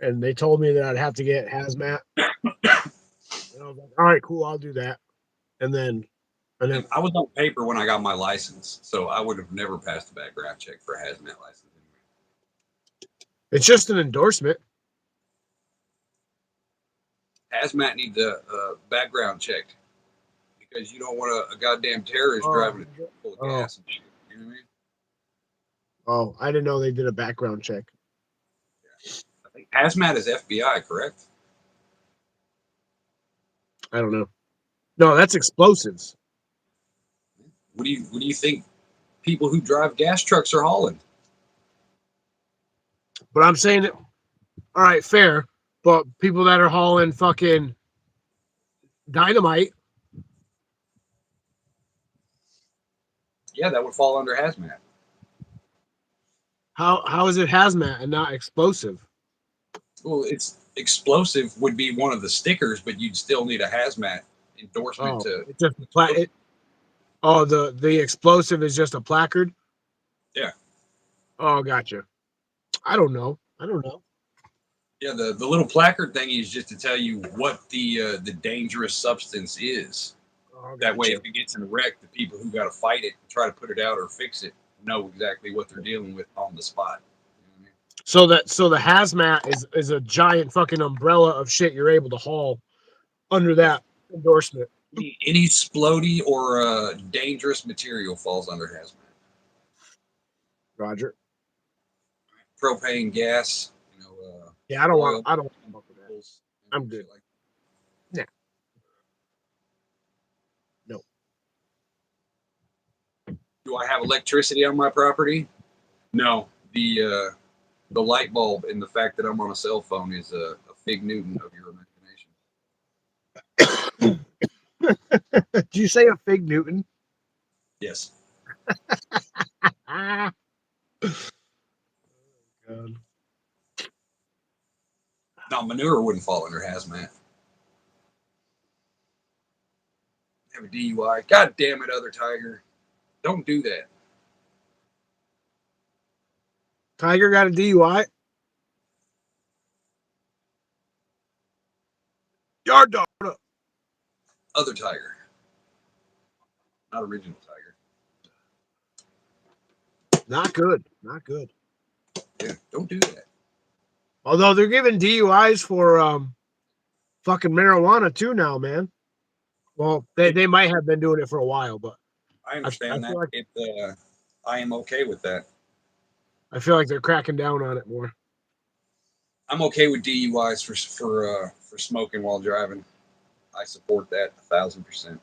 and they told me that I'd have to get hazmat. And I was like, all right, cool, I'll do that. And then I was on paper when I got my license, so I would have never passed a background check for a hazmat license. it's just an endorsement. Hazmat needs a background check because you don't want a goddamn terrorist driving a truck full of gas and shit. You know what I mean? Oh, I didn't know they did a background check. I think hazmat is FBI, correct? I don't know. No, that's explosives. What do you think people who drive gas trucks are hauling? But I'm saying it. All right, fair. But people that are hauling fucking dynamite. Yeah, that would fall under hazmat. How is it hazmat and not explosive? Well, it's explosive would be one of the stickers, but you'd still need a hazmat endorsement to. It's just the explosive is just a placard. Yeah. Oh, gotcha. I don't know. Yeah, the little placard thing is just to tell you what the dangerous substance is. Oh, That way, gotcha. if it gets in a wreck, the people who got to fight it, try to put it out or fix it, know exactly what they're dealing with on the spot. You know So the hazmat is a giant fucking umbrella of shit you're able to haul under what I mean? that endorsement. Yeah. Any splody or dangerous material falls under hazmat. Roger. Propane, gas, Yeah, I don't want. oil, I don't want to fuck with that. chemicals, I'm good. shit like Yeah. No. Do I have electricity on my property? No. The light bulb and the fact that I'm on a cell phone is a fig Newton of your imagination. Did you say a fig Newton? Yes. Ah. God. No, manure wouldn't fall under hazmat. Have a DUI. God damn it, other Tiger. Don't do that. Tiger got a DUI. Yard dog. What up? Other Tiger. Not original Tiger. Not good. Not good. Yeah, don't do that. Although they're giving DUIs for fucking marijuana too now, man. Well, they might have been doing it for a while, but I I understand feel that. like I am okay with that. I feel like they're cracking down on it more. I'm okay with DUIs for smoking while driving. I support that 1,000%.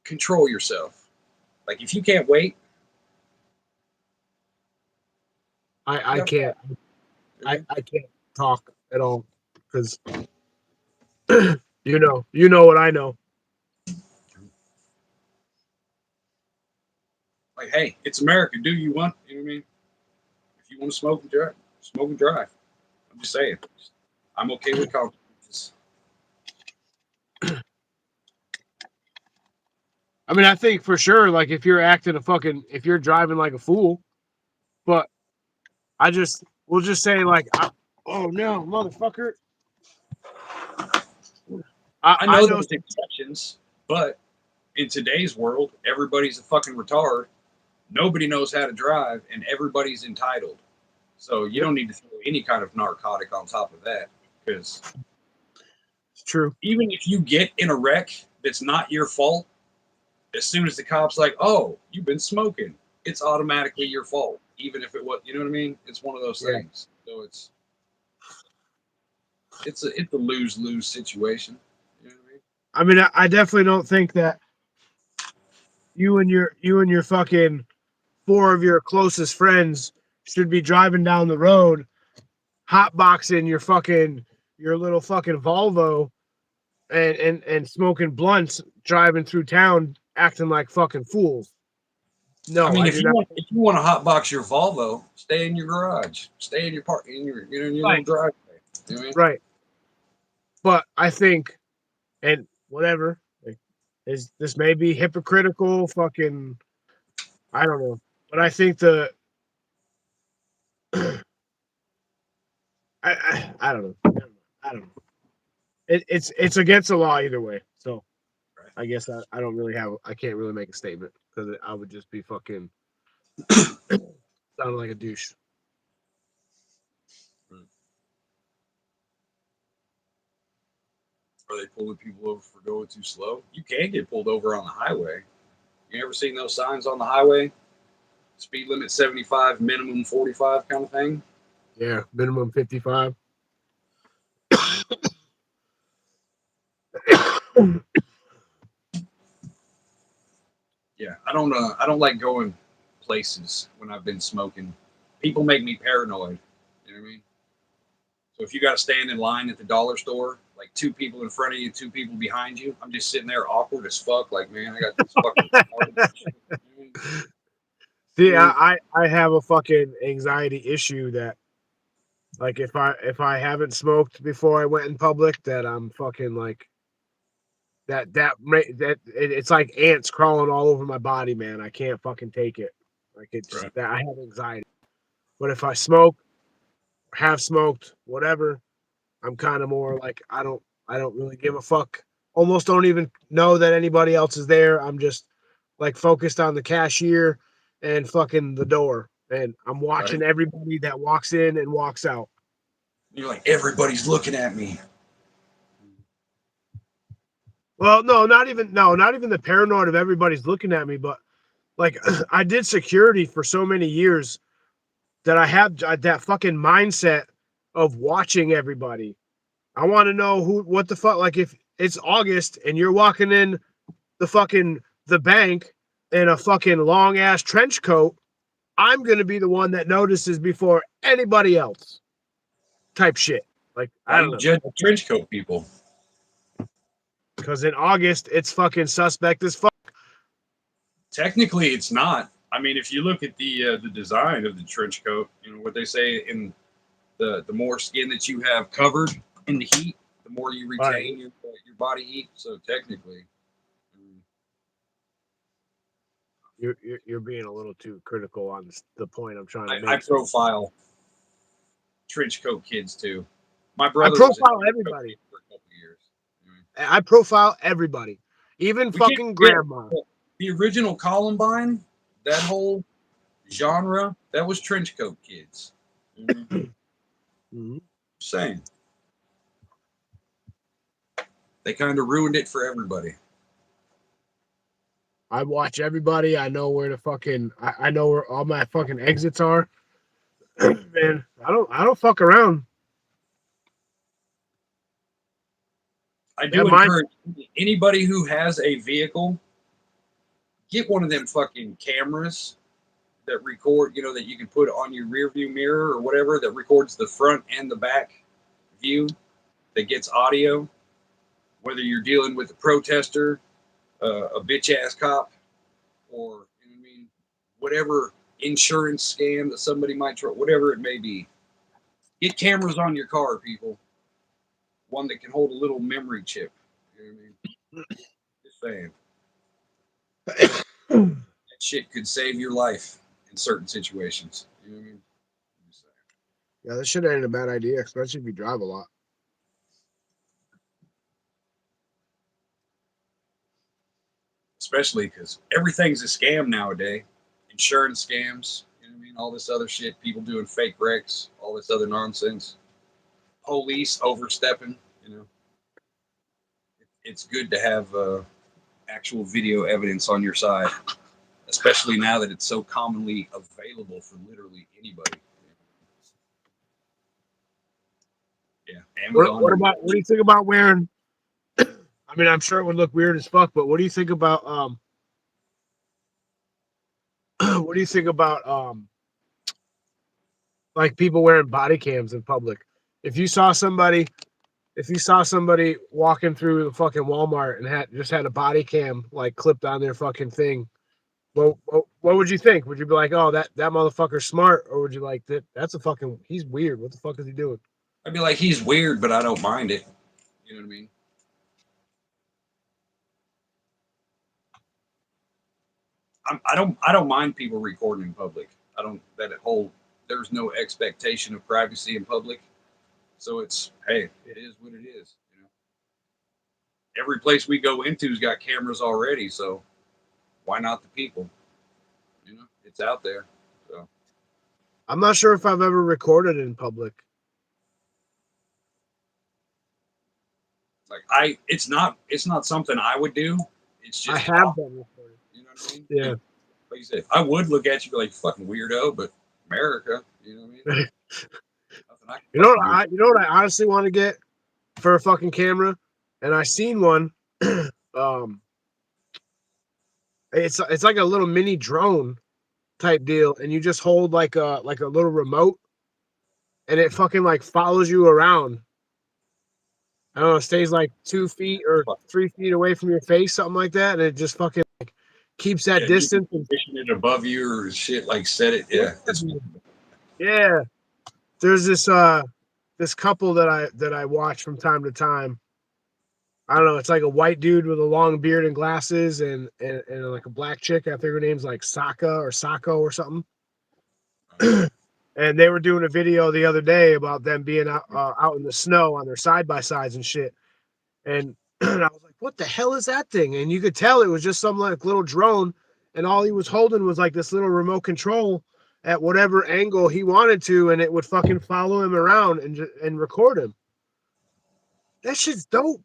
Control yourself. Like if you can't wait, I can't I can't talk at all because you know what I know. like, hey, it's America. Do you want? You know what I mean? If you want to smoke and drive, smoke and drive. I'm just saying. I'm okay with consequences. I mean, I think for sure, like if you're driving like a fool, but we'll just say like, oh no, motherfucker. I I know know. there's exceptions, but in today's world, everybody's a fucking retard. Nobody knows how to drive, and everybody's entitled. So you don't need to throw any kind of narcotic on top of that, because It's true. even if you get in a wreck that's not your fault, as soon as the cop's like, "Oh, you've been smoking," it's automatically your fault, even if it was. You know what I mean? It's one of those Yeah. things. So it's a lose-lose situation. You know what I mean? I mean, I definitely don't think that you and your fucking four of your closest friends should be driving down the road, hotboxing your little fucking Volvo and smoking blunts, driving through town, acting like fucking fools. I No, mean, I do not. if you want to hotbox your Volvo, stay in your garage, stay in your park, in your in your little Right. driveway. You know what I mean? Right. But I think, and whatever, like, this may be hypocritical, fucking, I don't know. But I think I don't know. I don't know. It's against the law either way. So Right. I guess I don't really I can't really make a statement because I would just be fucking sounding like a douche. Are they pulling people over for going too slow? You can get pulled over on the highway. You ever seen those signs on the highway? Speed limit 75, minimum 45 kind of thing? Yeah, minimum 55. Yeah, I don't like going places when I've been smoking. People make me paranoid. You know what I mean? So if you got to stand in line at the dollar store, like two people in front of you, two people behind you, I'm just sitting there awkward as fuck. Like, man, I got this fucking. See, I have a fucking anxiety issue that, like, if I haven't smoked before I went in public, that I'm fucking like it's like ants crawling all over my body, man. I can't fucking take it. Like it's just Right. that I have anxiety. But if I smoke, have smoked, whatever. I'm kind of more like I don't really give a fuck. Almost don't even know that anybody else is there. I'm just like focused on the cashier and fucking the door. And I'm watching Right. everybody that walks in and walks out. You're like, everybody's looking at me. Well, not even the paranoid of everybody's looking at me, but like I did security for so many years that I have that fucking mindset of watching everybody. I want to know what the fuck, like if it's August and you're walking in the bank in a fucking long ass trench coat, I'm going to be the one that notices before anybody else type shit. Like, Why I do don't you know. judge trench coat people? Because in August, it's fucking suspect as fuck. Technically, it's not. I mean, if you look at the design of the trench coat, you know what they say in the more skin that you have covered in the heat, the more you retain your body heat. So technically, You're being a little too critical on the point I'm trying to I make. profile trench coat kids too. My I brother was a profile trench coat everybody. kid for a couple of years. I profile everybody, even We can't fucking forget grandma. the original Columbine. That whole genre that was trench coat kids. Mhm. Same. They kind of ruined it for everybody. I watch everybody. I know where the fucking I know where all my fucking exits are. Man, I don't fuck around. I That do mind encourage anybody who has a vehicle, get one of them fucking cameras that record, you know, that you can put on your rear view mirror or whatever that records the front and the back view that gets audio, whether you're dealing with a protester, a bitch ass cop, or, you know what I mean, whatever insurance scam that somebody might try, whatever it may be. Get cameras on your car, people. One that can hold a little memory chip. You know what I mean? Just saying. That shit could save your life in certain situations. You know what I mean? Just saying. Yeah, that shit ain't a bad idea, especially if you drive a lot. Especially because everything's a scam nowadays. Insurance scams, you know what I mean? All this other shit, people doing fake wrecks, all this other nonsense. Police overstepping, you know. It's good to have actual video evidence on your side, especially now that it's so commonly available for literally anybody. Yeah, Amazon. What do you think about wearing? I mean, I'm sure it would look weird as fuck, but what do you think about what do you think about like people wearing body cams in public? If you saw somebody walking through the fucking Walmart and had a body cam like clipped on their fucking thing, what would you think? Would you be like, oh, that motherfucker's smart, or would you like that's a fucking he's weird? What the fuck is he doing? I'd be like, he's weird, but I don't mind it. You know what I mean? I don't mind people recording in public. I don't that whole there's no expectation of privacy in public. So it's hey, it is what it is. You know, every place we go into's got cameras already, so why not the people? You know, it's out there. So I'm not sure if I've ever recorded in public. like it's not something I would do. It's I just have been recorded. you know what I mean? Yeah. Like you said, I would look at you be like fucking weirdo, but America, you know what I mean? Nothing I can fucking do. You know what I honestly want to get for a fucking camera, and I seen one. um, it's like a little mini drone type deal, and you just hold like a little remote, and it fucking like follows you around. I don't know, it stays like 2 feet or 3 feet away from your face, something like that, and it just fucking like keeps that Yeah, you can distance. position it above you or shit like set it. Yeah, it's Yeah, there's this couple that I watch from time to time. I don't know. It's like a white dude with a long beard and glasses, and like a black chick. I think her name's like Saka or Sako or something. and they were doing a video the other day about them being out in the snow on their side by sides and shit. And I was like, "What the hell is that thing?" And you could tell it was just some like little drone, and all he was holding was like this little remote control at whatever angle he wanted to, and it would fucking follow him around and record him. That shit's dope.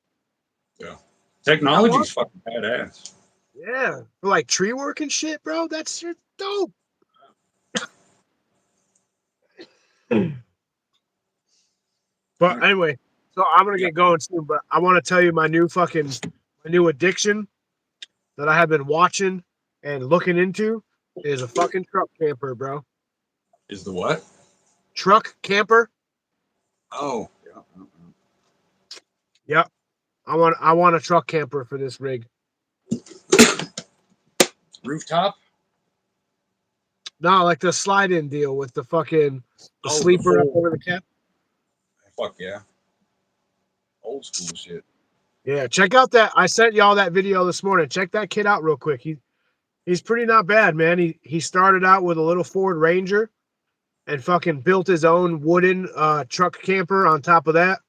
Technology's fucking badass. Yeah, for like tree work and shit, bro. That's shit dope. But anyway, so I'm gonna get going soon. But I want to tell you my new addiction that I have been watching and looking into is a fucking truck camper, bro. Is the what? Truck camper. Oh, yeah. Yep. I want a truck camper for this rig. Rooftop? No, like the slide-in deal with the fucking Oh, sleeper the up full- over the cap. Fuck yeah. Old school shit. Yeah, check out that. I sent y'all that video this morning. Check that kid out real quick. He's pretty not bad, man. He started out with a little Ford Ranger and fucking built his own wooden truck camper on top of that.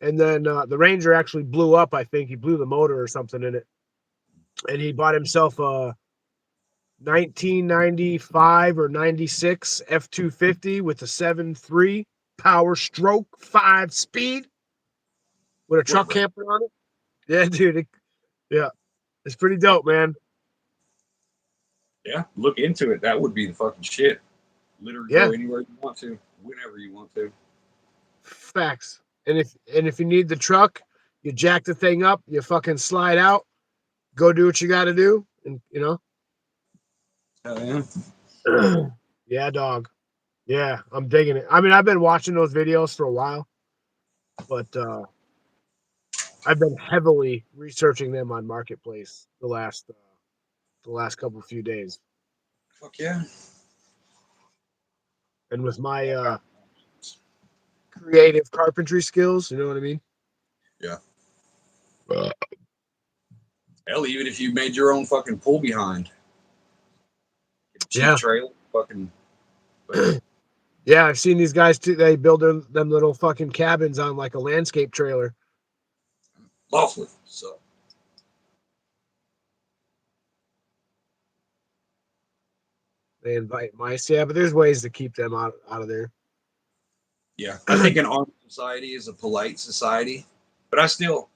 And then the Ranger actually blew up. I think he blew the motor or something in it. And he bought himself a 1995 or 96 F-250 with a 7.3 Power Stroke 5-speed with a truck camper on it. Yeah, dude. Yeah, it's pretty dope, man. Yeah, look into it. That would be the fucking shit. Literally Yeah. go anywhere you want to, whenever you want to. Facts. And if you need the truck, you jack the thing up, you fucking slide out, go do what you got to do, and Hell yeah. Yeah, dog. Yeah, I'm digging it. I mean, I've been watching those videos for a while, but I've been heavily researching them on Marketplace the last few days. Fuck yeah. And with my creative carpentry skills, you know what I mean? Yeah. Hell, even if you made your own fucking pull behind. Cheap Yeah. trailer, fucking. Yeah, I've seen these guys too. They build them little fucking cabins on like a landscape trailer. Lawfully. So. They invite mice. Yeah, but there's ways to keep them out of there. Yeah. I think an armed society is a polite society, but I still.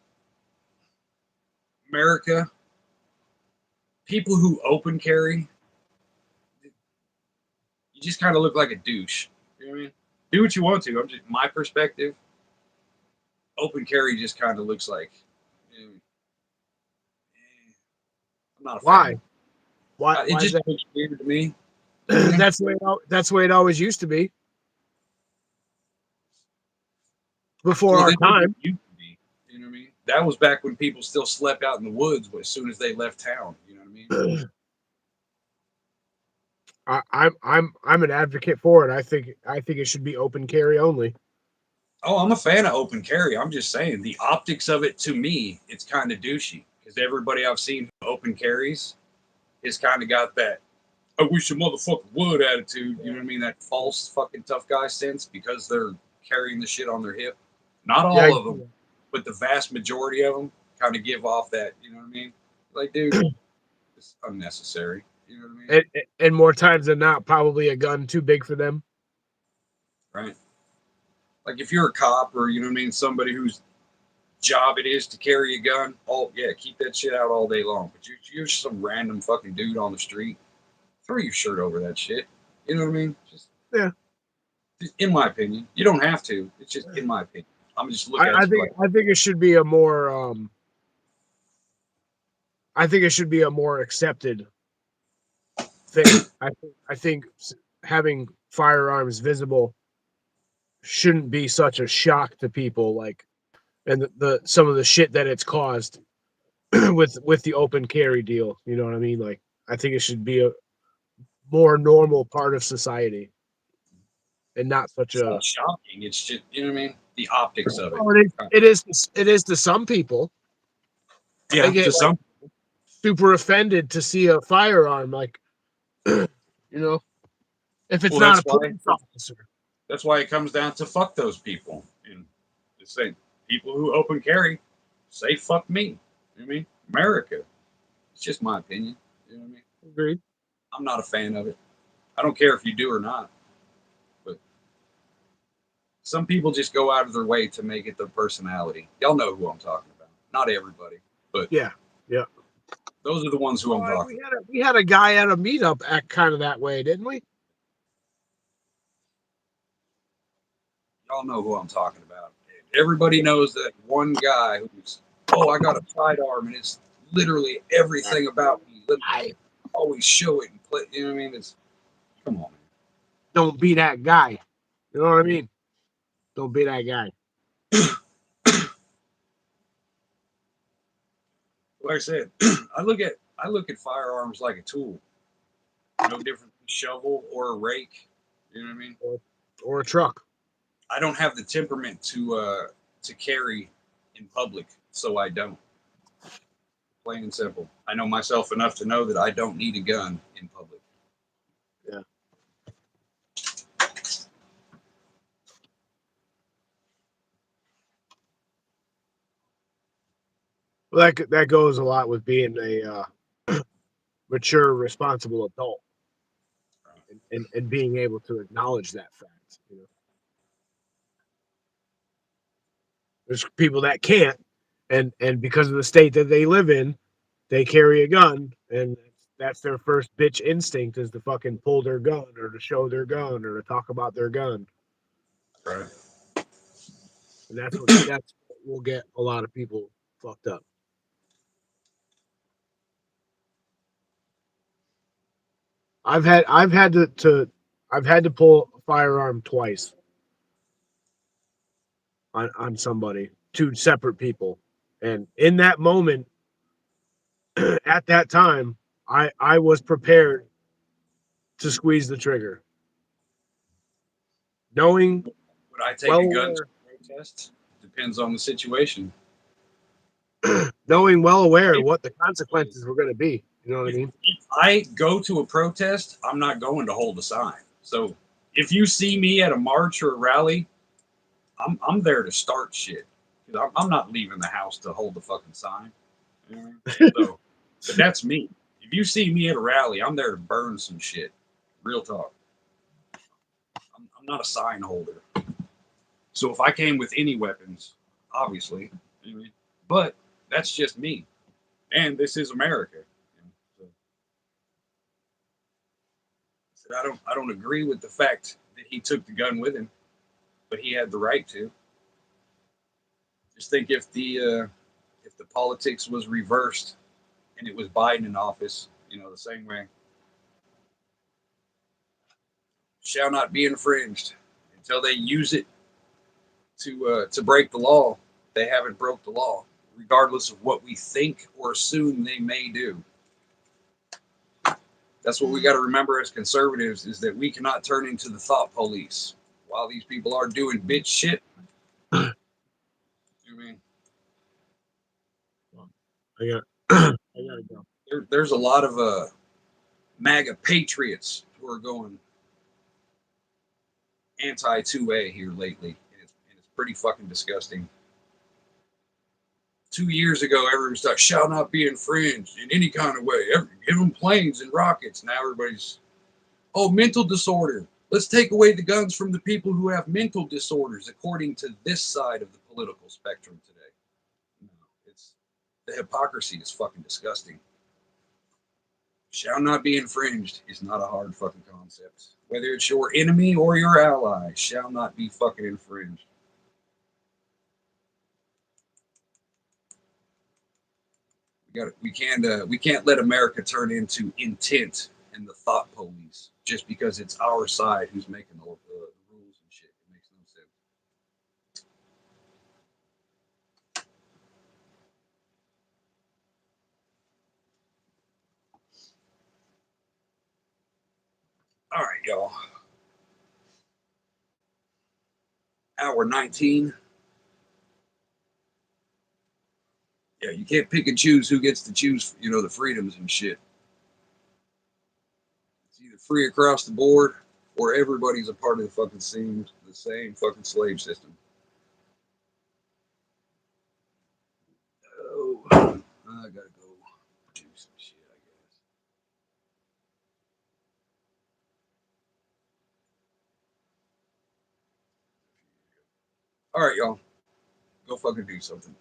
America, people who open carry, you just kind of look like a douche. You know what I mean? Do what you want to. I'm just my perspective. Open carry just kind of looks like. I'm not a Why? fan. Why? It Why just is looks weird to me. that? That's the way it always used to be. Before Well, our that's what it time. used to be. You know what I mean? That was back when people still slept out in the woods as soon as they left town. You know what I mean? I'm an advocate for it. I think it should be open carry only. Oh, I'm a fan of open carry. I'm just saying the optics of it to me, it's kind of douchey because everybody I've seen who open carries has kind of got that I wish a motherfucker would attitude. You know what I mean? That false fucking tough guy sense because they're carrying the shit on their hip. Not all of them, but the vast majority of them kind of give off that. You know what I mean? Like, dude, it's unnecessary. You know what I mean? And more times than not, probably a gun too big for them. Right. Like if you're a cop or, you know what I mean, somebody whose job it is to carry a gun, oh yeah, keep that shit out all day long. But you're some random fucking dude on the street, throw your shirt over that shit. You know what I mean? Just in my opinion, you don't have to. It's just in my opinion. I'm just looking at it. I think it should be a more I think it should be a more accepted thing. I think having firearms visible shouldn't be such a shock to people, like, and the some of the shit that it's caused with the open carry deal. You know what I mean? Like, I think it should be a more normal part of society, and not such It's a not shocking. It's just, you know what I mean? The optics of it. Well, it is to some people. Yeah, They get, to some. super offended to see a firearm, like, you know. If it's Well, not that's a why- police officer. That's why it comes down to fuck those people. And the same people who open carry say fuck me. You know what I mean? America. It's just my opinion. You know what I mean? Agreed. I'm not a fan of it. I don't care if you do or not. But some people just go out of their way to make it their personality. Y'all know who I'm talking about. Not everybody, but Yeah. those are the ones who I'm talking about. We had a guy at a meetup act kind of that way, didn't we? Y'all know who I'm talking about. Everybody knows that one guy who's, oh, I got a sidearm and it's literally everything about me. Let me always show it and play. You know what I mean? It's, come on, man. Don't be that guy. You know what I mean? Don't be that guy. Like I said, I look at firearms like a tool. No different than a shovel or a rake. You know what I mean? Or a truck. I don't have the temperament to carry in public, so I don't. Plain and simple. I know myself enough to know that I don't need a gun in public. Yeah. Well, that goes a lot with being a mature, responsible adult, and being able to acknowledge that fact. You know, there's people that can't, and because of the state that they live in, they carry a gun, and that's their first bitch instinct is to fucking pull their gun or to show their gun or to talk about their gun, Right. and that's what will get a lot of people fucked up. I've had to pull a firearm twice on somebody, two separate people, and in that moment, at that time, I was prepared to squeeze the trigger, knowing Would I take well a gun aware, to a protest? Depends on the situation. knowing well aware what the consequences were going to be. You know what I mean? If I go to a protest, I'm not going to hold a sign. So if you see me at a march or a rally, I'm there to start shit. 'Cause I'm not leaving the house to hold the fucking sign. You know what I mean? So, but that's me. If you see me at a rally, I'm there to burn some shit. Real talk. I'm not a sign holder. So if I came with any weapons, obviously, you know what I mean? But that's just me. And this is America. You know, so I don't agree with the fact that he took the gun with him, but he had the right to. Just think if the politics was reversed and it was Biden in office, you know, the same way. Shall not be infringed until they use it to break the law. They haven't broke the law, regardless of what we think or assume they may do. That's what we got to remember as conservatives is that we cannot turn into the thought police. While these people are doing bitch shit, I mean, I got I gotta go. there's a lot of MAGA patriots who are going anti 2A here lately, and it's pretty fucking disgusting. 2 years ago, everyone was like, shall not be infringed in any kind of way. Give them planes and rockets. Now everybody's, oh, mental disorder. Let's take away the guns from the people who have mental disorders, according to this side of the political spectrum today. No, it's the hypocrisy is fucking disgusting. Shall not be infringed is not a hard fucking concept. Whether it's your enemy or your ally, shall not be fucking infringed. We can't let America turn into intent and the thought police just because it's our side who's making the rules and shit. It makes no sense. All right, y'all. Hour 19. Yeah, you can't pick and choose who gets to choose, you know, the freedoms and shit. It's either free across the board or everybody's a part of the same fucking slave system. Oh, I gotta go do some shit, I guess. All right, y'all, go fucking do something.